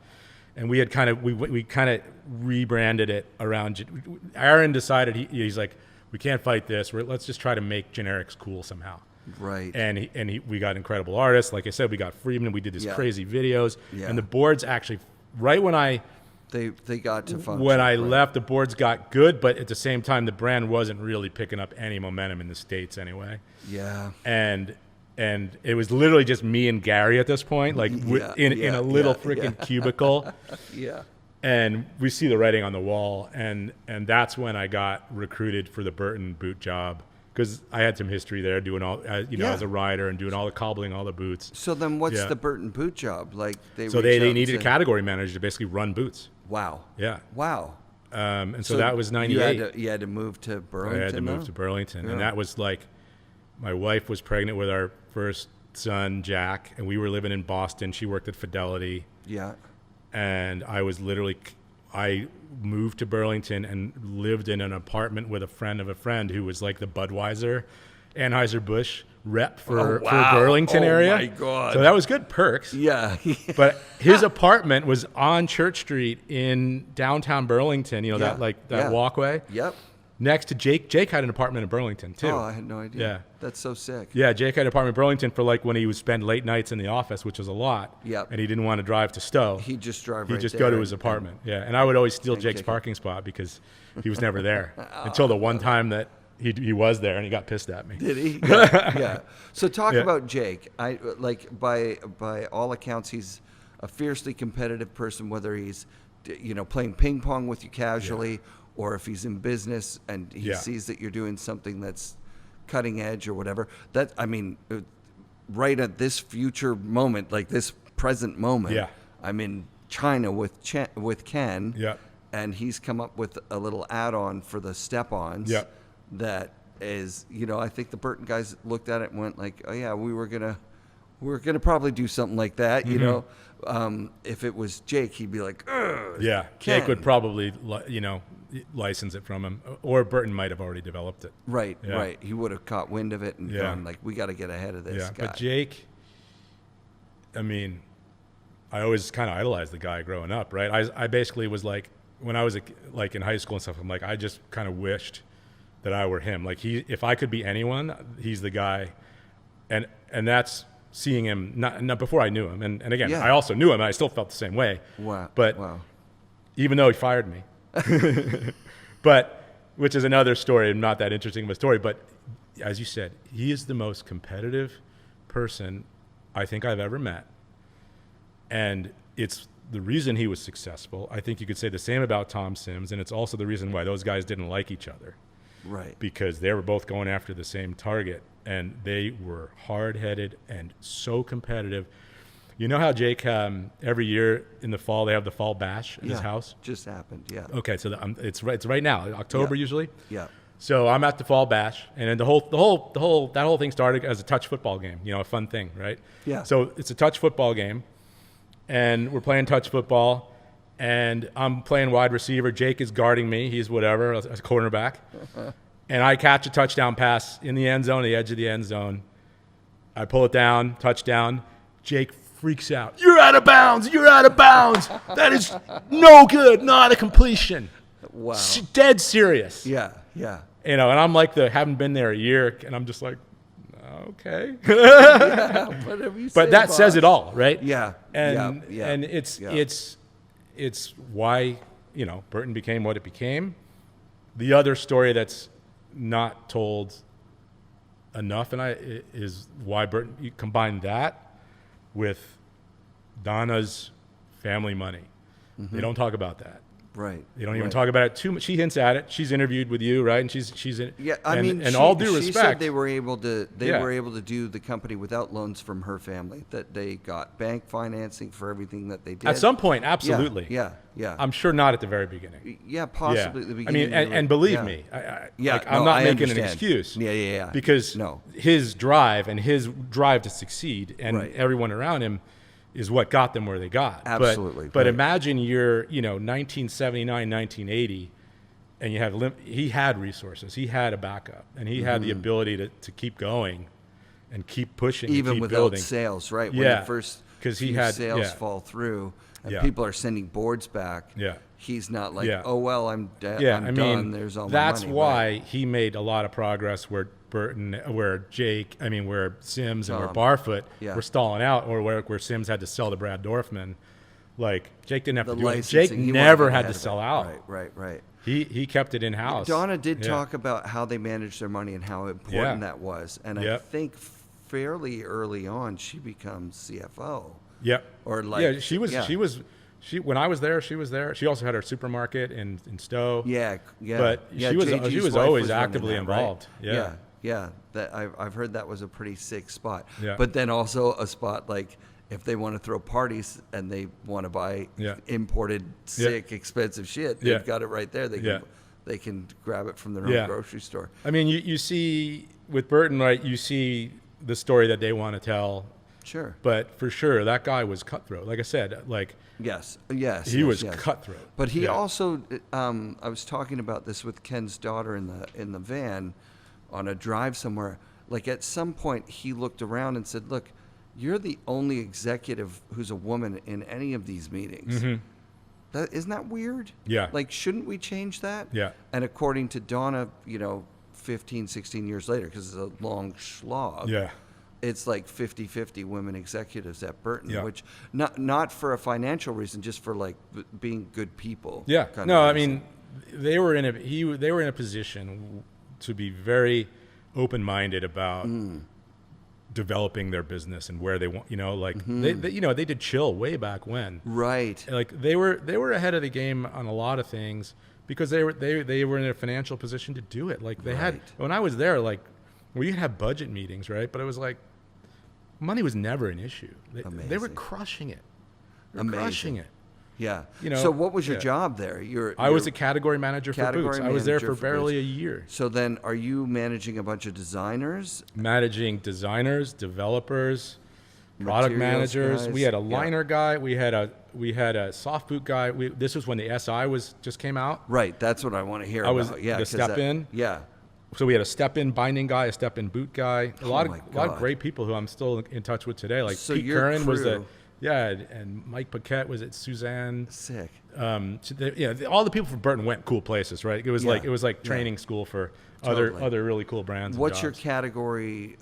and we had we kind of rebranded it around. Aaron decided he's like, we can't fight this. Let's just try to make Generics cool somehow. Right. And we got incredible artists. Like I said, we got Friedman. We did these crazy videos. Yeah. And the boards actually, right when they got to function. when I left, the boards got good, but at the same time, the brand wasn't really picking up any momentum in the States anyway. Yeah. And it was literally just me and Gary at this point, like in a little freaking cubicle. Yeah. And we see the writing on the wall, and that's when I got recruited for the Burton boot job because I had some history there doing all, as a rider and doing all the cobbling, all the boots. So then what's the Burton boot job? Like they needed a category manager to basically run boots. Wow. Yeah. Wow. And so that was 98. You had to move to Burlington. I had to move to Burlington. And that was like, my wife was pregnant with our first son, Jack, and we were living in Boston. She worked at Fidelity. Yeah. And I moved to Burlington and lived in an apartment with a friend of a friend who was like the Budweiser, Anheuser-Busch rep for Burlington area. Oh, my God. So that was good perks. Yeah. But his apartment was on Church Street in downtown Burlington, that walkway. Yep. Next to Jake. Jake had an apartment in Burlington, too. Oh, I had no idea. Yeah. That's so sick. Yeah, Jake had an apartment in Burlington for like when he would spend late nights in the office, which was a lot. Yep. And he didn't want to drive to Stowe. He'd just drive He'd just go to his apartment. And I would always steal Jake's parking spot because he was never there until the one time that he was there and he got pissed at me. Did he? Yeah. So talk about Jake. I like by all accounts, he's a fiercely competitive person, whether he's playing ping pong with you casually or if he's in business and he sees that you're doing something that's cutting edge or whatever. That, I mean, right at this future moment, like this present moment, I'm in China with Ken, and he's come up with a little add-on for the step-ons that is, I think the Burton guys looked at it and went like, oh yeah, we were gonna probably do something like that, if it was Jake, he'd be like, ugh, Ken. Jake would probably, license it from him, or Burton might have already developed it. Right. He would have caught wind of it and gone like, we got to get ahead of this guy. But Jake, I mean, I always kind of idolized the guy growing up, right? I basically was like, when I was like in high school and stuff, I'm like, I just kind of wished that I were him. Like if I could be anyone, he's the guy. And that's seeing him not before I knew him. And again, I also knew him and I still felt the same way. Wow. But even though he fired me, but which is another story, not that interesting of a story, but as you said, he is the most competitive person I think I've ever met. And it's the reason he was successful. I think you could say the same about Tom Sims, and it's also the reason why those guys didn't like each other. Right. Because they were both going after the same target, and they were hard-headed and so competitive. You know how Jake, every year in the fall, they have the fall bash in his house? Just happened, Okay, so it's right now, October usually? Yeah. So I'm at the fall bash, and then that whole thing started as a touch football game, a fun thing, right? Yeah. So it's a touch football game, and we're playing touch football, and I'm playing wide receiver. Jake is guarding me. He's whatever, a cornerback. And I catch a touchdown pass in the end zone, the edge of the end zone. I pull it down, touchdown. Jake freaks out. You're out of bounds. You're out of bounds. That is no good. Not a completion. Wow. Dead serious. Yeah. And I'm like haven't been there a year, and I'm just like, okay. Whatever you say, but that boss. says it all, right? Yeah. And it's why Burton became what it became. The other story that's not told enough, is why Burton, you combine that with Donna's family money. Mm-hmm. They don't talk about that. Right. They don't even talk about it too much. She hints at it. She's interviewed with you, right? And she's in. Yeah, all due respect, she said they were able to do the company without loans from her family. That they got bank financing for everything that they did. At some point, absolutely. Yeah. I'm sure not at the very beginning. Yeah, possibly at the beginning. I mean, and believe me, I'm not making an excuse. Yeah. Because his drive to succeed and everyone around him is what got them where they got. Absolutely. But imagine you're, 1979, 1980, and he had resources. He had a backup, and he had the ability to keep going and keep pushing, even and keep without building. Sales, right? Yeah. When the first sales fall through and people are sending boards back. Yeah. He's not like, oh well, I'm done. There's all my money. That's why he made a lot of progress where Jake, where Sims and where Barfoot were stalling out, or where Sims had to sell to Brad Dorfman. Like Jake didn't have to do it. Jake never had to sell out. Right. He kept it in house. Donna did talk about how they managed their money and how important that was, and I think fairly early on she becomes CFO. Yep. Or like she was. When I was there, she was there. She also had her supermarket in Stowe. Yeah. But she was always actively involved. Right? Yeah, that I've heard that was a pretty sick spot. Yeah. But then also a spot like if they want to throw parties and they want to buy imported, sick, expensive shit, they've got it right there. They can grab it from their own grocery store. I mean, you see with Burton, right? You see the story that they want to tell. Sure. But for sure, that guy was cutthroat. Like I said, like yes, he was cutthroat. But he also, I was talking about this with Ken's daughter in the van on a drive somewhere. Like at some point, he looked around and said, "Look, you're the only executive who's a woman in any of these meetings." Mm-hmm. Isn't that weird? Yeah. Like, shouldn't we change that? Yeah. And according to Donna, 15, 16 years later, because it's a long slog. Yeah. It's like 50-50 women executives at Burton, which not for a financial reason, just for like being good people. Yeah. No, I mean, they were in a position to be very open-minded about developing their business and where they want, they did chill way back when. Right. Like they were ahead of the game on a lot of things because they were in a financial position to do it. Like they had, when I was there, like we could have budget meetings, right? But it was like, money was never an issue. They were crushing it. Crushing it. Yeah. So what was your job there? I was a category manager for boots. I was there for barely a year. So then are you managing a bunch of designers? Managing designers, developers, product managers. Guys. We had a liner guy. We had a soft boot guy. This was when the SI just came out. Right. That's what I want to hear about. I was the step-in. Yeah. So we had a step-in binding guy, a step-in boot guy, a lot of great people who I'm still in touch with today. Like Pete Curran was and Mike Paquette was at Suzanne. Sick. All the people from Burton went cool places, right? It was like training school for other really cool brands. What's your category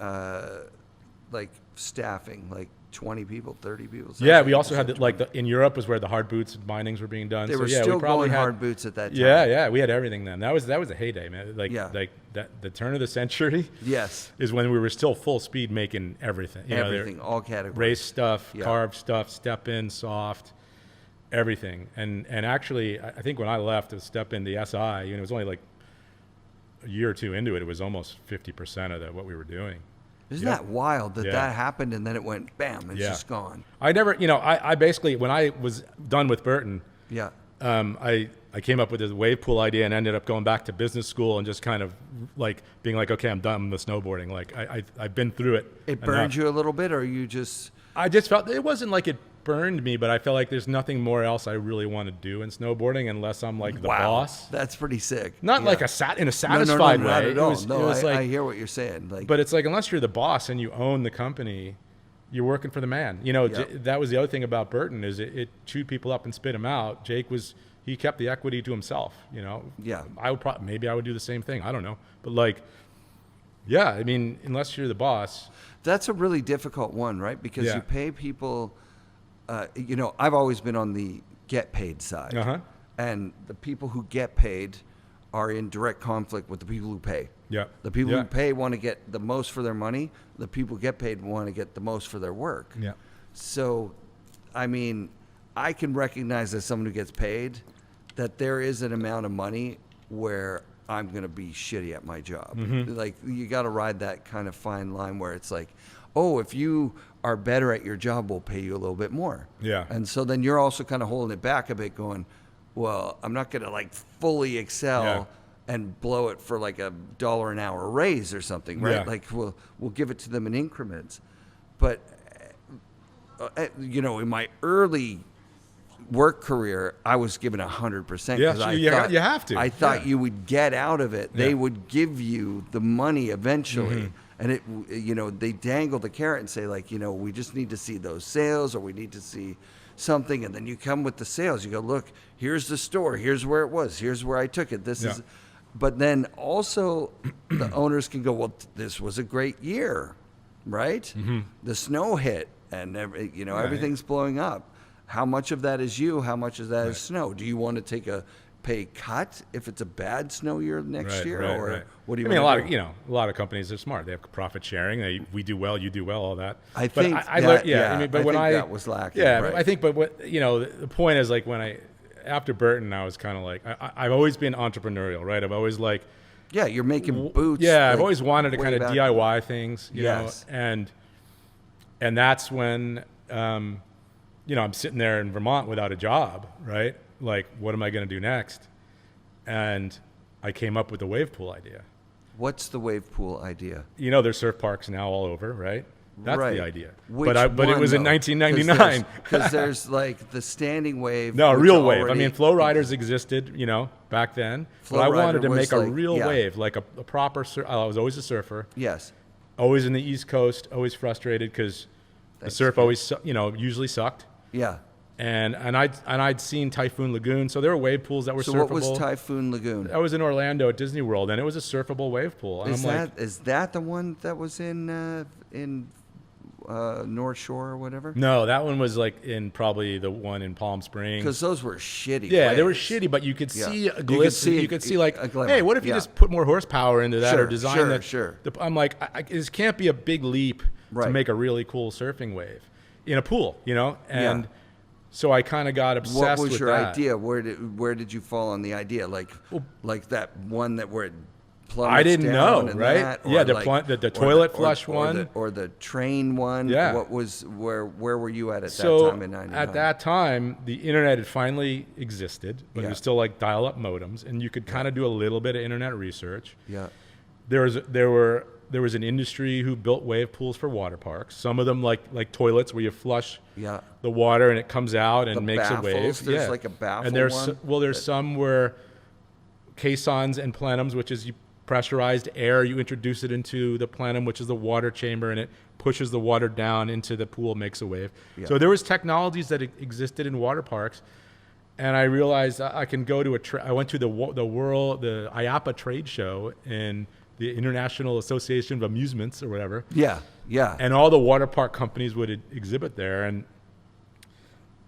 like staffing? Like 20 people, 30 people? Yeah, we also had in Europe was where the hard boots and bindings were being done. They were still going hard boots at that time. Yeah, we had everything then. That was a heyday, man. Like the turn of the century. Yes, is when we were still full speed making everything. Everything, all categories. Race stuff, carved stuff, step in, soft, everything. And actually, I think when I left to step in the SI, it was only like a year or two into it. It was almost 50% of what we were doing. Isn't that wild that happened and then it went bam, it's just gone. I never, I basically, when I was done with Burton, I came up with this wave pool idea and ended up going back to business school and just kind of like being like, okay, I'm done with snowboarding. Like I've been through it. It burned you a little bit, or you just? I just felt, it wasn't like it burned me, but I felt like there's nothing more else I really want to do in snowboarding unless I'm like the boss. That's pretty sick. Not like in a satisfied way. Not at all. I hear what you're saying. But it's like, unless you're the boss and you own the company, you're working for the man. That was the other thing about Burton is it chewed people up and spit them out. Jake he kept the equity to himself. Yeah. Maybe I would do the same thing. I don't know. But I mean, unless you're the boss. That's a really difficult one, right? Because you pay people. I've always been on the get paid side, and the people who get paid are in direct conflict with the people who pay. Yeah. The people who pay want to get the most for their money. The people who get paid want to get the most for their work. Yeah. So, I mean, I can recognize as someone who gets paid that there is an amount of money where I'm going to be shitty at my job. Mm-hmm. Like, you got to ride that kind of fine line where it's like, oh, if you are better at your job, we'll pay you a little bit more. Yeah. And so then you're also kind of holding it back a bit going, well, I'm not going to like fully excel and blow it for like $1 an hour raise or something, right? Yeah. Like we'll give it to them in increments. But, in my early work career, I was given 100%. Yeah, you have to. I thought you would get out of it. They would give you the money eventually. Mm-hmm. And they dangle the carrot and say like, we just need to see those sales, or we need to see something. And then you come with the sales. You go, look, here's the store. Here's where it was. Here's where I took it. This is. But then also the owners can go, well, this was a great year, right? Mm-hmm. The snow hit and everything's blowing up. How much of that is you? How much of that is snow? Do you want to take a pay cut if it's a bad snow year next year, or what do you? I mean, a lot of companies are smart. They have profit sharing. We do well, you do well, all that. I think that was lacking. Yeah, right. I think, but what the point is, like after Burton, I was kind of like I've always been entrepreneurial, right? I've always Yeah, you're making boots. Yeah, like, I've always wanted to kind of back. DIY things, you Yes. know, and that's when, you know, I'm sitting there in Vermont without a job, right? Like, what am I going to do next? And I came up with the wave pool idea. What's the wave pool idea? You know, there's surf parks now all over, right? That's Right. the idea. Which But it was in though? 1999. Because there's like the standing wave. No, a which real wave. I already- mean, flow riders existed, you know, back then. Flow but I rider wanted to was make a like- real yeah. wave, like a proper I was always a surfer, Yes. always in the East Coast, always frustrated because the That's surf good. always, you know, usually sucked. Yeah. And I'd seen Typhoon Lagoon, so there were wave pools that were So surfable. what was Typhoon Lagoon? I was in Orlando at Disney World, and it was a surfable wave pool. And Is that the one that was in North Shore or whatever? no, that one was like in probably the one in Palm Springs. Because those were shitty. Yeah, they were waves. shitty, but you could Yeah. see You a could glisten. see You could see like, a glimmer. hey, what if you Yeah. just put more horsepower into that or Sure, design sure, that? sure. I'm like, this can't be a big leap to Right. make a really cool surfing wave in a pool, you know? And Yeah. so I kind of got obsessed What was with your that. idea? Where did you fall on the idea? Like that one that where it plummets I didn't down know, and right? that, Yeah, or the like- the or toilet flush or one. or the train one. Yeah. What was where were you at that So time in '99? at that time, the internet had finally existed, but it Yeah. was still like dial-up modems, and you could kind of do a little bit of internet research. Yeah. There was an industry who built wave pools for water parks. Some of them like toilets where you flush Yeah. the water and it comes out and The makes a wave. baffles? There's like a baffle And there's one there's some where caissons and plenums, which is you pressurized air, you introduce it into the plenum, which is the water chamber, and it pushes the water down into the pool, makes a wave. Yeah. So there was technologies that existed in water parks, and I realized I can go to I went to the IAAPA trade show in the International Association of Amusements or whatever. Yeah. Yeah. And all the water park companies would exhibit there, and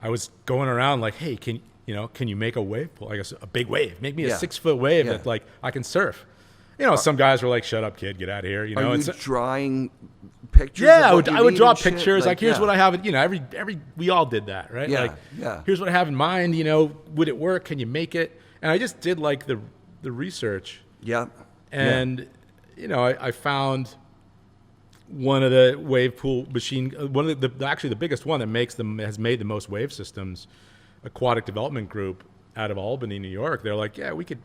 I was going around like, hey, can you make a wave pool? I guess a big wave. Make me a Yeah. 6-foot wave Yeah. that like I can surf. You know, some guys were like, "Shut up, kid, get out of here." You know, Are you it's drawing pictures? yeah. of what I you would need draw and shit? pictures. Like, here's yeah. what I have. You know, every we all did that, right? Yeah, Like, yeah. here's what I have in mind. You know, would it work? Can you make it? And I just did like the research, Yeah. and you know, I found one of the wave pool machine, one of actually the biggest one that has made the most wave systems, Aquatic Development Group out of Albany, New York. They're like, yeah, we could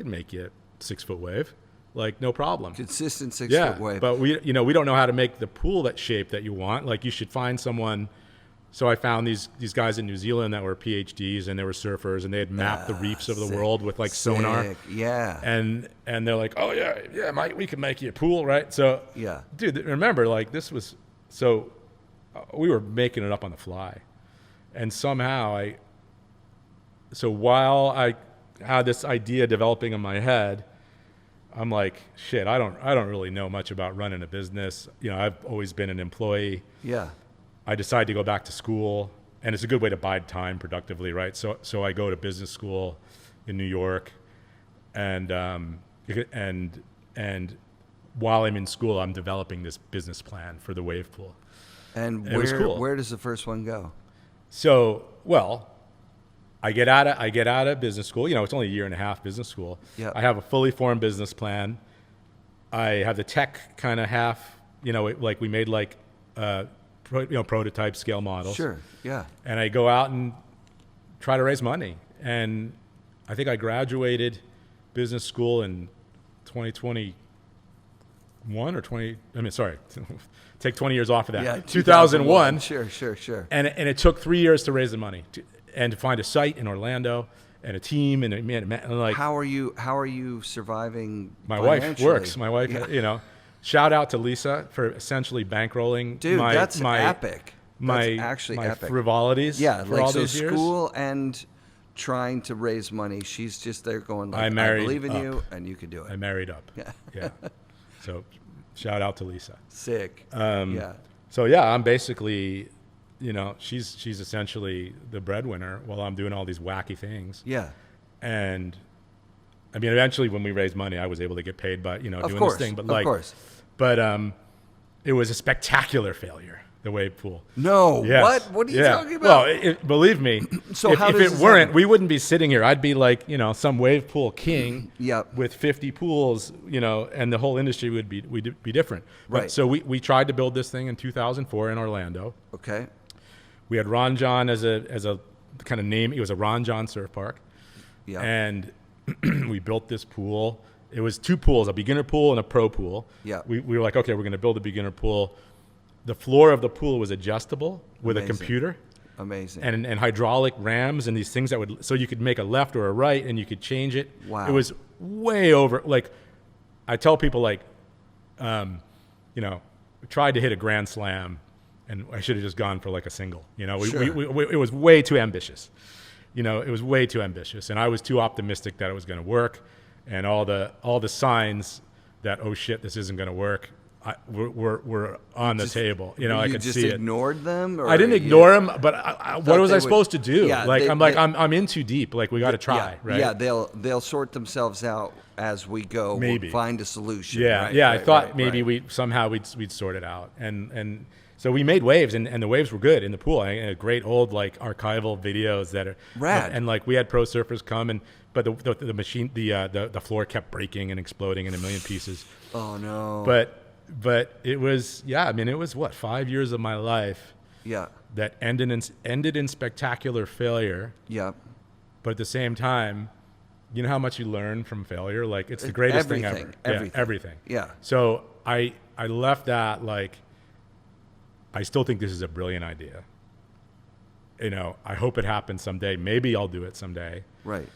make you a 6-foot wave, like no problem. Consistent 6-foot Yeah, wave. but we don't know how to make the pool that shape that you want. Like you should find someone. So I found these guys in New Zealand that were PhDs and they were surfers and they had mapped the reefs of the sick, world with like sonar. sick, yeah. And they're like, oh yeah, Mike, we can make you a pool, right? So Yeah. dude, remember like this was we were making it up on the fly, and somehow so while I had this idea developing in my head, I'm like, shit, I don't really know much about running a business. You know, I've always been an employee. Yeah. I decided to go back to school, and it's a good way to bide time productively, right? So I go to business school in New York, and while I'm in school, I'm developing this business plan for the wave pool. And It was cool. where does the first one go? So, well, I get out of business school. You know, it's only a year and a half business school. Yeah. I have a fully formed business plan. I have the tech kind of half. You know, like we made like prototype scale models. Sure. Yeah. And I go out and try to raise money. And I think I graduated business school in 2021 or 20. I mean, sorry, take 20 years off of that. Yeah. 2001. Sure. And it took 3 years to raise the money and to find a site in Orlando and a team and like How are you surviving? my wife financially? works. My wife, Yeah. you know, shout out to Lisa for essentially bankrolling Dude, my that's epic. my That's actually my epic. frivolities Yeah, for like all so these years. school and trying to raise money. She's just there going like, I I married believe in up. you and you can do I it. married up. Yeah. So shout out to Lisa. Sick. So yeah, I'm basically, you know, she's essentially the breadwinner while I'm doing all these wacky things. Yeah. And I mean, eventually when we raised money, I was able to get paid by, you know, Of doing course. this thing. But Of course. But it was a spectacular failure. the wave pool. No, Yes. what are you talking about? Well, believe me, So if how if does it this weren't, happen? we wouldn't be sitting here. I'd be like, some wave pool king Yep. with 50 pools, and the whole industry would be different. Right. But, so we tried to build this thing in 2004 in Orlando. Okay. We had Ron John as a kind of name. It was a Ron John surf park. Yeah. And we built this pool. It was 2 pools, a beginner pool and a pro pool. Yeah. We were like, okay, we're going to build a beginner pool. The floor of the pool was adjustable with Amazing. a computer Amazing. and hydraulic rams and these things so you could make a left or a right and you could change it. Wow. It was way over. Like, I tell people, like, we tried to hit a grand slam and I should have just gone for like a single. Sure. It was way too ambitious. It was way too ambitious, and I was too optimistic that it was going to work. And all the signs that, oh shit, this isn't going to work, were on the table. I could see it. You just ignored them? Or I didn't ignore them, but what was I supposed to do? Yeah, I'm in too deep. Like, we got to try, right? Yeah, they'll sort themselves out as we go. Maybe. We'll find a solution. Yeah, right, yeah. right, I thought right, maybe right. we'd sort it out, and so we made waves, and the waves were good in the pool. Great old like archival videos that are rad, and like we had pro surfers come, but the machine, the floor kept breaking and exploding in a million pieces. Oh no! But it was it was what, 5 years of my life. Yeah. That ended in spectacular failure. Yeah. But at the same time, you know how much you learn from failure? Like, it's the greatest thing ever. Everything. Yeah, everything. Yeah. So I left that, like, I still think this is a brilliant idea. I hope it happens someday. Maybe I'll do it someday. Right.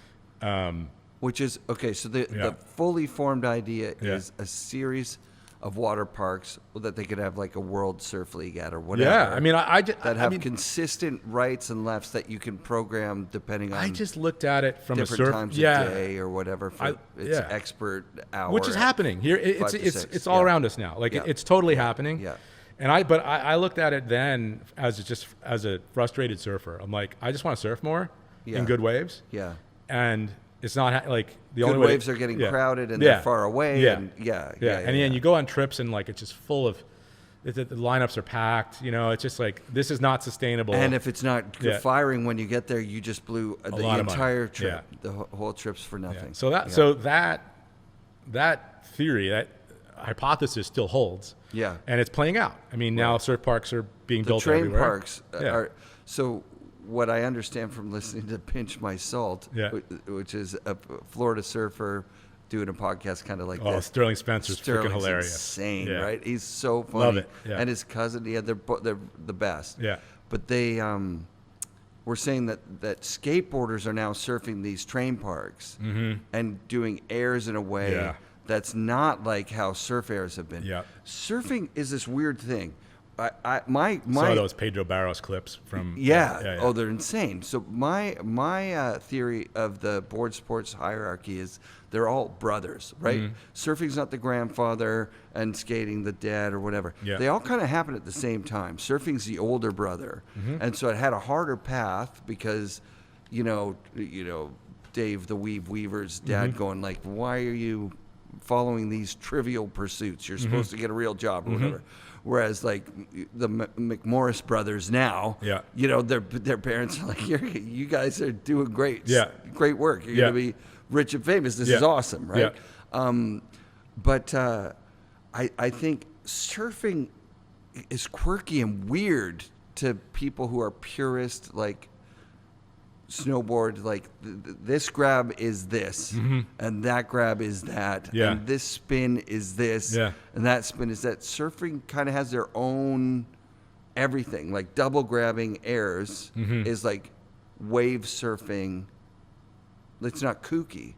Which is, okay, so the fully formed idea is a series of water parks that they could have like a World Surf League at or whatever. Yeah, I mean, that have consistent rights and lefts that you can program depending on. I just looked at it from different a surf times of day or whatever for its yeah. expert hour, which is happening here. It's all around us now. Like it's totally happening. Yeah. And I looked at it then as a frustrated surfer. I'm like, I just want to surf more in good waves. Yeah. And it's not like the good only waves are getting crowded and they're far away. Yeah. And And then you go on trips and like it's just full of the lineups are packed. It's just like, this is not sustainable. And if it's not firing when you get there, you just blew the entire trip. Yeah. The whole trip's for nothing. Yeah. So that theory, that hypothesis still holds. Yeah. And it's playing out. I mean, now surf parks are being built train everywhere. Parks are so. What I understand from listening to Pinch My Salt, which is a Florida surfer doing a podcast kind of like this. Oh, Sterling Spencer's freaking hilarious. Insane, right? He's so funny. Love it. Yeah. And his cousin, they're the best. Yeah. But they were saying that skateboarders are now surfing these train parks and doing airs in a way that's not like how surf airs have been. Yeah. Surfing is this weird thing. Saw those Pedro Barros clips from Oh, they're insane. So my theory of the board sports hierarchy is they're all brothers, right? Surfing's not the grandfather and skating the dad or whatever. They all kind of happen at the same time. Surfing's the older brother, and so it had a harder path because Dave the Weaver's dad going like, why are you following these trivial pursuits? You're supposed to get a real job or whatever. Whereas like the McMorris brothers now, their parents are like, you guys are doing great, great work. You're gonna be rich and famous. This is awesome, right? But I think surfing is quirky and weird to people who are purist, like snowboard, like this grab is this and that grab is that and this spin is this and that spin is that. Surfing kind of has their own everything. Like double grabbing airs is like wave surfing. It's not kooky,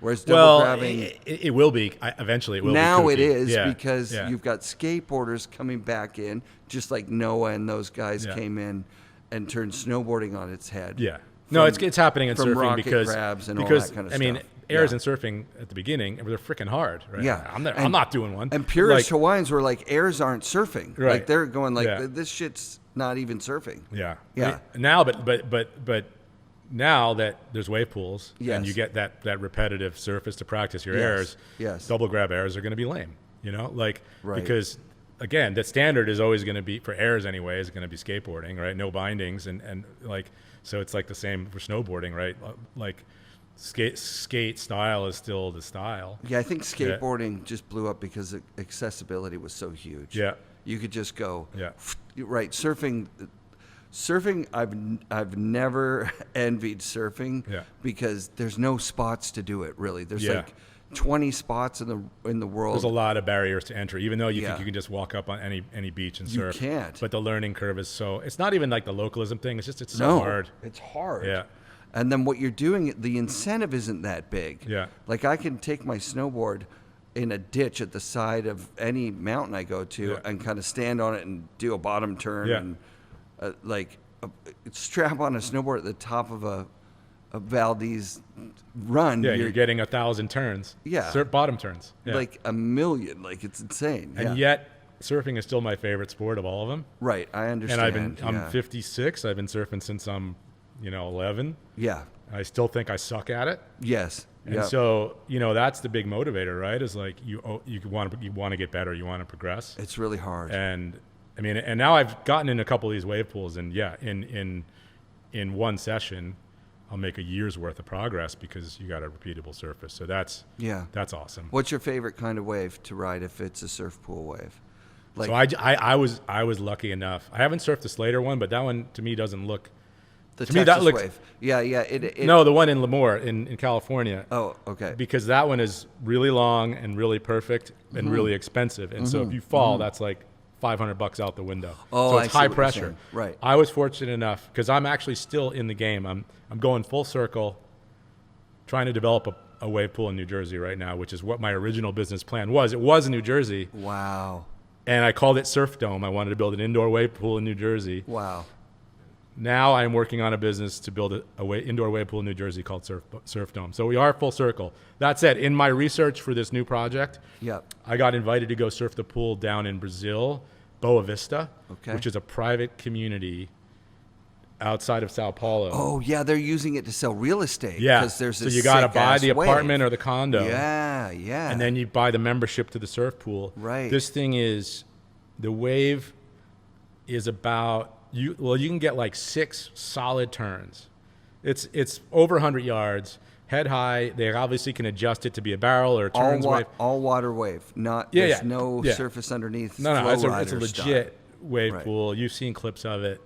whereas double grabbing it will be eventually. It will now be it is yeah. because you've got skateboarders coming back in, just like Noah and those guys came in and turned snowboarding on its head. No, it's happening in surfing rocket because grabs and all that kind of I mean, stuff. airs in surfing at the beginning they're freaking hard, right? Yeah, I'm not doing one. And purist Hawaiians were like, airs aren't surfing. Right. Like they're going like, this shit's not even surfing. Yeah. Yeah. Now, but now that there's wave pools and you get that repetitive surface to practice your airs, double grab airs are going to be lame. Because again, the standard is always going to be, for airs anyway, is going to be skateboarding, right? No bindings. And like, so it's like the same for snowboarding, right? Like skate style is still the style. Yeah, I think skateboarding just blew up because accessibility was so huge. Yeah. You could just go. Yeah. Right. Surfing, I've never envied surfing because there's no spots to do it, really. There's like 20 spots in the world. There's a lot of barriers to entry, even though you think you can just walk up on any beach and surf. You can't. But the learning curve is so, it's not even like the localism thing. It's just, it's so hard. It's hard. Yeah. And then what you're doing, the incentive isn't that big. Yeah. Like I can take my snowboard in a ditch at the side of any mountain I go to and kind of stand on it and do a bottom turn and strap on a snowboard at the top of a Valdez run. Yeah, you're getting 1,000 turns. Yeah. Bottom turns. Yeah. Like a million. Like it's insane. And yet surfing is still my favorite sport of all of them. Right. I understand. And I'm 56. I've been surfing since I'm 11. Yeah. I still think I suck at it. Yes. And so, that's the big motivator, right? Is like you want to get better, you want to progress. It's really hard. And I mean, and now I've gotten in a couple of these wave pools, and in one session, I'll make a year's worth of progress because you got a repeatable surface. So that's awesome. What's your favorite kind of wave to ride if it's a surf pool wave? Like, so I was lucky enough. I haven't surfed the Slater one, but that one to me doesn't look. The to Texas me, that looks, wave. Yeah. No, the one in Lemoore in California. Oh, okay. Because that one is really long and really perfect and really expensive. And so if you fall, that's like $500 out the window. Oh, so it's I see high what you're pressure. saying. Right. I was fortunate enough because I'm actually still in the game. I'm going full circle, trying to develop a wave pool in New Jersey right now, which is what my original business plan was. It was in New Jersey. Wow. And I called it Surf Dome. I wanted to build an indoor wave pool in New Jersey. Wow. Now I'm working on a business to build an indoor wave pool in New Jersey called Surf Dome. So we are full circle. That said, in my research for this new project, I got invited to go surf the pool down in Brazil, Boa Vista, which is a private community outside of Sao Paulo. Oh, yeah, they're using it to sell real estate. Yeah, there's so you got to buy the apartment wave. or the condo. Yeah. And then you buy the membership to the surf pool. Right. This thing is, the wave is about... You can get like 6 solid turns. It's over 100 yards, head high. They obviously can adjust it to be a barrel or a turns wave. All water wave, there's no surface underneath. No, it's a legit wave pool. You've seen clips of it,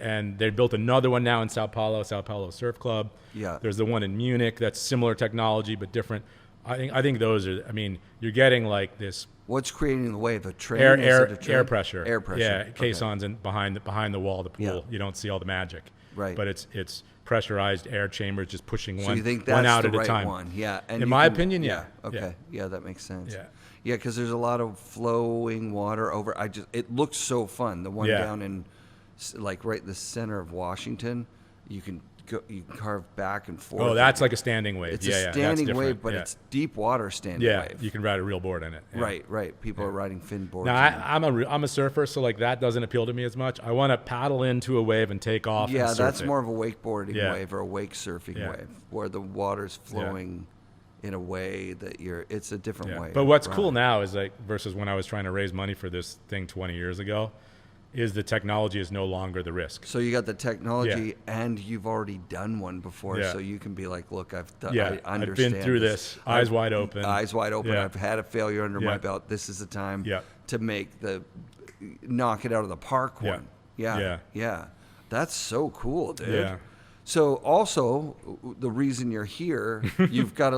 and they built another one now in Sao Paulo Surf Club. Yeah, there's the one in Munich that's similar technology but different. I think those are. I mean, you're getting like this. What's creating the wave? A train? Air pressure. Air pressure. Yeah, caissons and behind the wall of the pool. Yeah. You don't see all the magic. Right. But it's pressurized air chambers just pushing one out at a time. One. Yeah. And in my opinion, yeah. Okay. Yeah, that makes sense. Yeah. Yeah, because there's a lot of flowing water over. It looks so fun. The one down in, like right in the center of Washington, you can carve back and forth. Oh, that's like a standing wave. It's a standing wave, but it's deep water standing wave. Yeah, you can ride a real board in it. Yeah. Right. People are riding fin boards. Now, I'm a surfer, so like that doesn't appeal to me as much. I want to paddle into a wave and take off. Yeah, and surf that's it. more of a wakeboarding wave or a wake surfing wave, where the water's flowing in a way that it's a different way. But what's cool now is like versus when I was trying to raise money for this thing 20 years ago. Is the technology is no longer the risk. So you got the technology and you've already done one before, so you can be like, look, I've done. I understand. I've been through this. Eyes wide open. Eyes wide open. I've had a failure under my belt. This is the time to make knock it out of the park one. Yeah. That's so cool, dude. Yeah. So also the reason you're here, you've got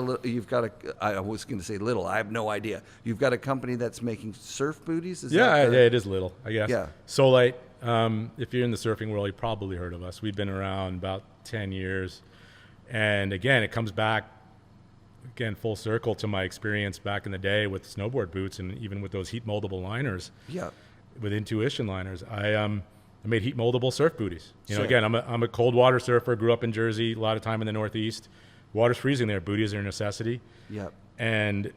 I was going to say little. I have no idea. You've got a company that's making surf booties. It is little, I guess. Yeah. Solite. If you're in the surfing world, you've probably heard of us. We've been around about 10 years, and again, it comes back full circle to my experience back in the day with snowboard boots and even with those heat moldable liners. Yeah. With Intuition liners, I made heat moldable surf booties. Again, I'm a cold water surfer. Grew up in Jersey, a lot of time in the Northeast. Water's freezing there. Booties are a necessity. Yep. And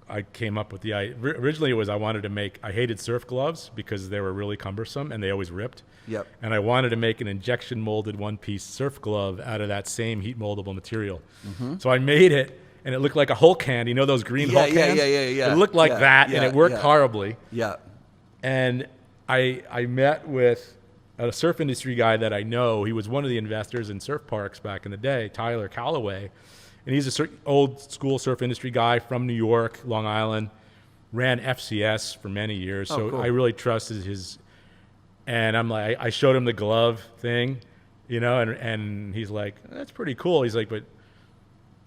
I came up with originally it was I hated surf gloves because they were really cumbersome and they always ripped. Yep. And I wanted to make an injection molded one-piece surf glove out of that same heat moldable material. Mm-hmm. So I made it, and it looked like a Hulk hand. You know those green Hulk hands? Yeah. It looked like that, and it worked horribly. Yeah. And I met with a surf industry guy that I know. He was one of the investors in surf parks back in the day, Tyler Calloway. And he's a old school surf industry guy from New York, Long Island, ran FCS for many years. So cool. I really trusted his, and I'm like, I showed him the glove thing, you know, and he's like, that's pretty cool. He's like, but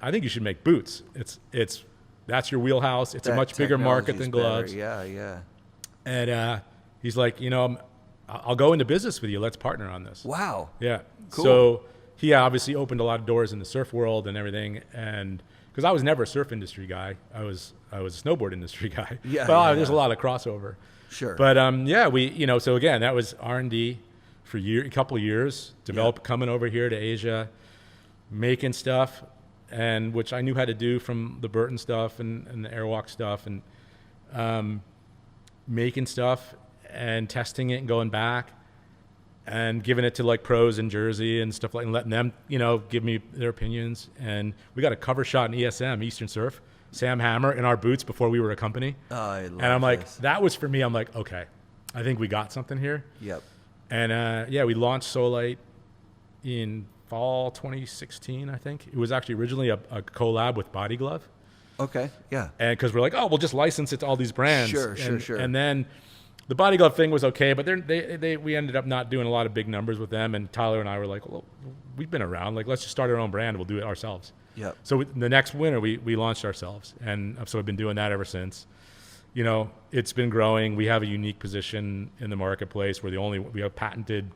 I think you should make boots. That's your wheelhouse. It's a much bigger market than gloves. Yeah. And he's like, you know, I'll go into business with you. Let's partner on this. Wow. Yeah. Cool. So he obviously opened a lot of doors in the surf world and everything. And because I was never a surf industry guy, I was a snowboard industry guy. There's a lot of crossover. Sure. But we, you know, so again, that was R&D for a couple of years, coming over here to Asia, making stuff, and which I knew how to do from the Burton stuff and the Airwalk stuff, and making stuff and testing it and going back and giving it to like pros in Jersey and stuff like, and letting them, you know, give me their opinions. And we got a cover shot in ESM, Eastern Surf, Sam Hammer, in our boots before we were a company. Oh, I love And I'm like, this. that was for me. I'm like, okay, I think we got something here. Yep. And we launched Solite in fall 2016, I think. It was actually originally a collab with Body Glove. Okay, yeah. And because we're like, oh, we'll just license it to all these brands. Sure. And then the Body Glove thing was okay, but we ended up not doing a lot of big numbers with them. And Tyler and I were like, well, we've been around. Like, let's just start our own brand. We'll do it ourselves. Yeah. So the next winter, we launched ourselves. And so I've been doing that ever since. You know, it's been growing. We have a unique position in the marketplace. We have patented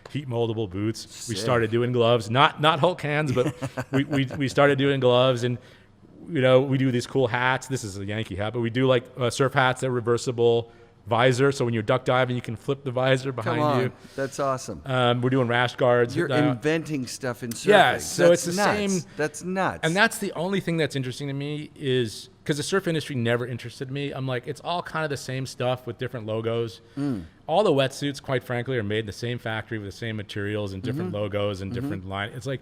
heat moldable boots. Sick. We started doing gloves, not Hulk hands, but we started doing gloves. And you know, we do these cool hats. This is a Yankee hat, but we do like surf hats that are reversible visor. So when you're duck diving, you can flip the visor behind you. That's awesome. We're doing rash guards. You're inventing stuff in surfing. Yeah, so that's it's the nuts. same. That's nuts. And that's the only thing that's interesting to me is because the surf industry never interested me. I'm like, it's all kind of the same stuff with different logos. All the wetsuits, quite frankly, are made in the same factory with the same materials and different logos and different line. It's like,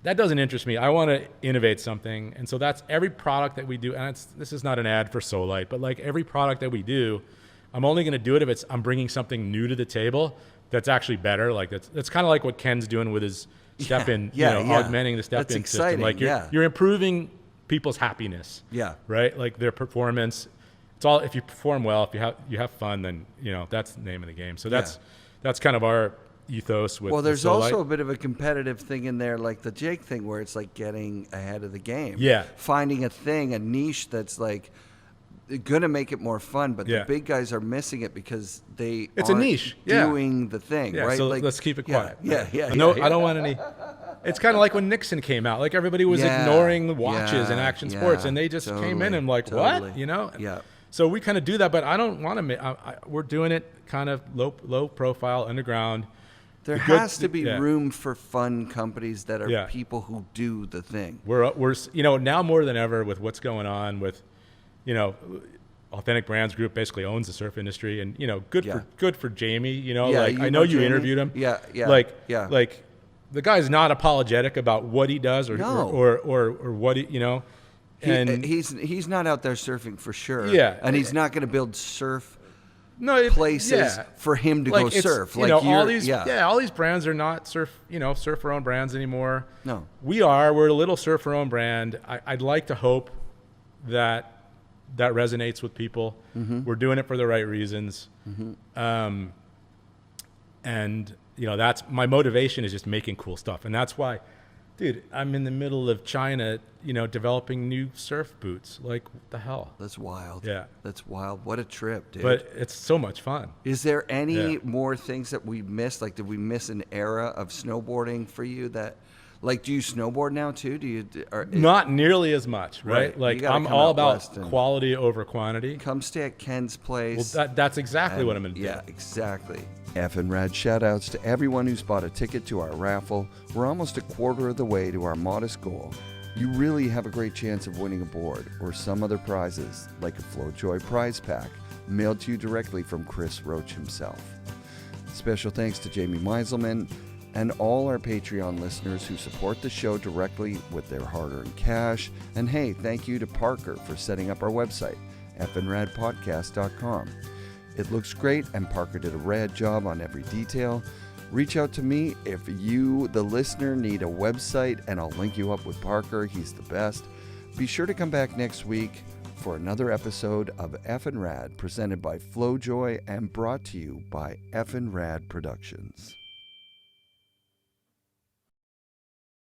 that doesn't interest me. I want to innovate something. And so that's every product that we do. And this is not an ad for Solite, but like every product that we do, I'm only going to do it if I'm bringing something new to the table that's actually better. Like that's kind of like what Ken's doing with his step-in, augmenting the step-in system. Like you're improving people's happiness. Yeah. Right? Like their performance. It's all, if you perform well, if you have fun, then, you know, that's the name of the game. So that's kind of our ethos with there's Solite. also a bit of a competitive thing in there, like the Jake thing, where it's like getting ahead of the game. Yeah. Finding a niche that's like going to make it more fun, but the big guys are missing it because it's aren't a niche. doing the thing, right? So like, let's keep it quiet. Yeah. I don't want any. It's kind of like when Nixon came out. Like everybody was ignoring the watches and action sports, and they just came in and like, what? You know? Yeah. So we kind of do that, but I don't want to. We're doing it kind of low profile, underground. There has to be room for fun companies that are people who do the thing. We're now more than ever with what's going on with, you know, Authentic Brands Group basically owns the surf industry, and you know, good for Jamie. You know, I know you interviewed him. Like the guy's not apologetic about what he does or what he, you know. And he's not out there surfing for sure. Yeah, and he's not going to build surf. Places for him to go surf. Like, you know, all these brands are not surfer owned brands anymore. No, we're a little surfer owned brand. I'd like to hope that resonates with people. We're doing it for the right reasons. And you know, that's my motivation, is just making cool stuff. And that's why, dude, I'm in the middle of China, you know, developing new surf boots. Like, what the hell? That's wild. Yeah. That's wild. What a trip, dude. But it's so much fun. Is there any more things that we missed? Like, did we miss an era of snowboarding for you that, like, do you snowboard now too? Not nearly as much, right? Like, I'm all about quality over quantity. Come stay at Ken's place. Well, that's exactly what I'm going to do. Yeah, exactly. FNRad shout-outs to everyone who's bought a ticket to our raffle. We're almost a quarter of the way to our modest goal. You really have a great chance of winning a board or some other prizes, like a Flojoy prize pack, mailed to you directly from Chris Roach himself. Special thanks to Jamie Meiselman and all our Patreon listeners who support the show directly with their hard-earned cash. And hey, thank you to Parker for setting up our website, FNRadpodcast.com. It looks great, and Parker did a rad job on every detail. Reach out to me if you, the listener, need a website, and I'll link you up with Parker. He's the best. Be sure to come back next week for another episode of FNRad, presented by Flojoy and brought to you by FNRad Productions.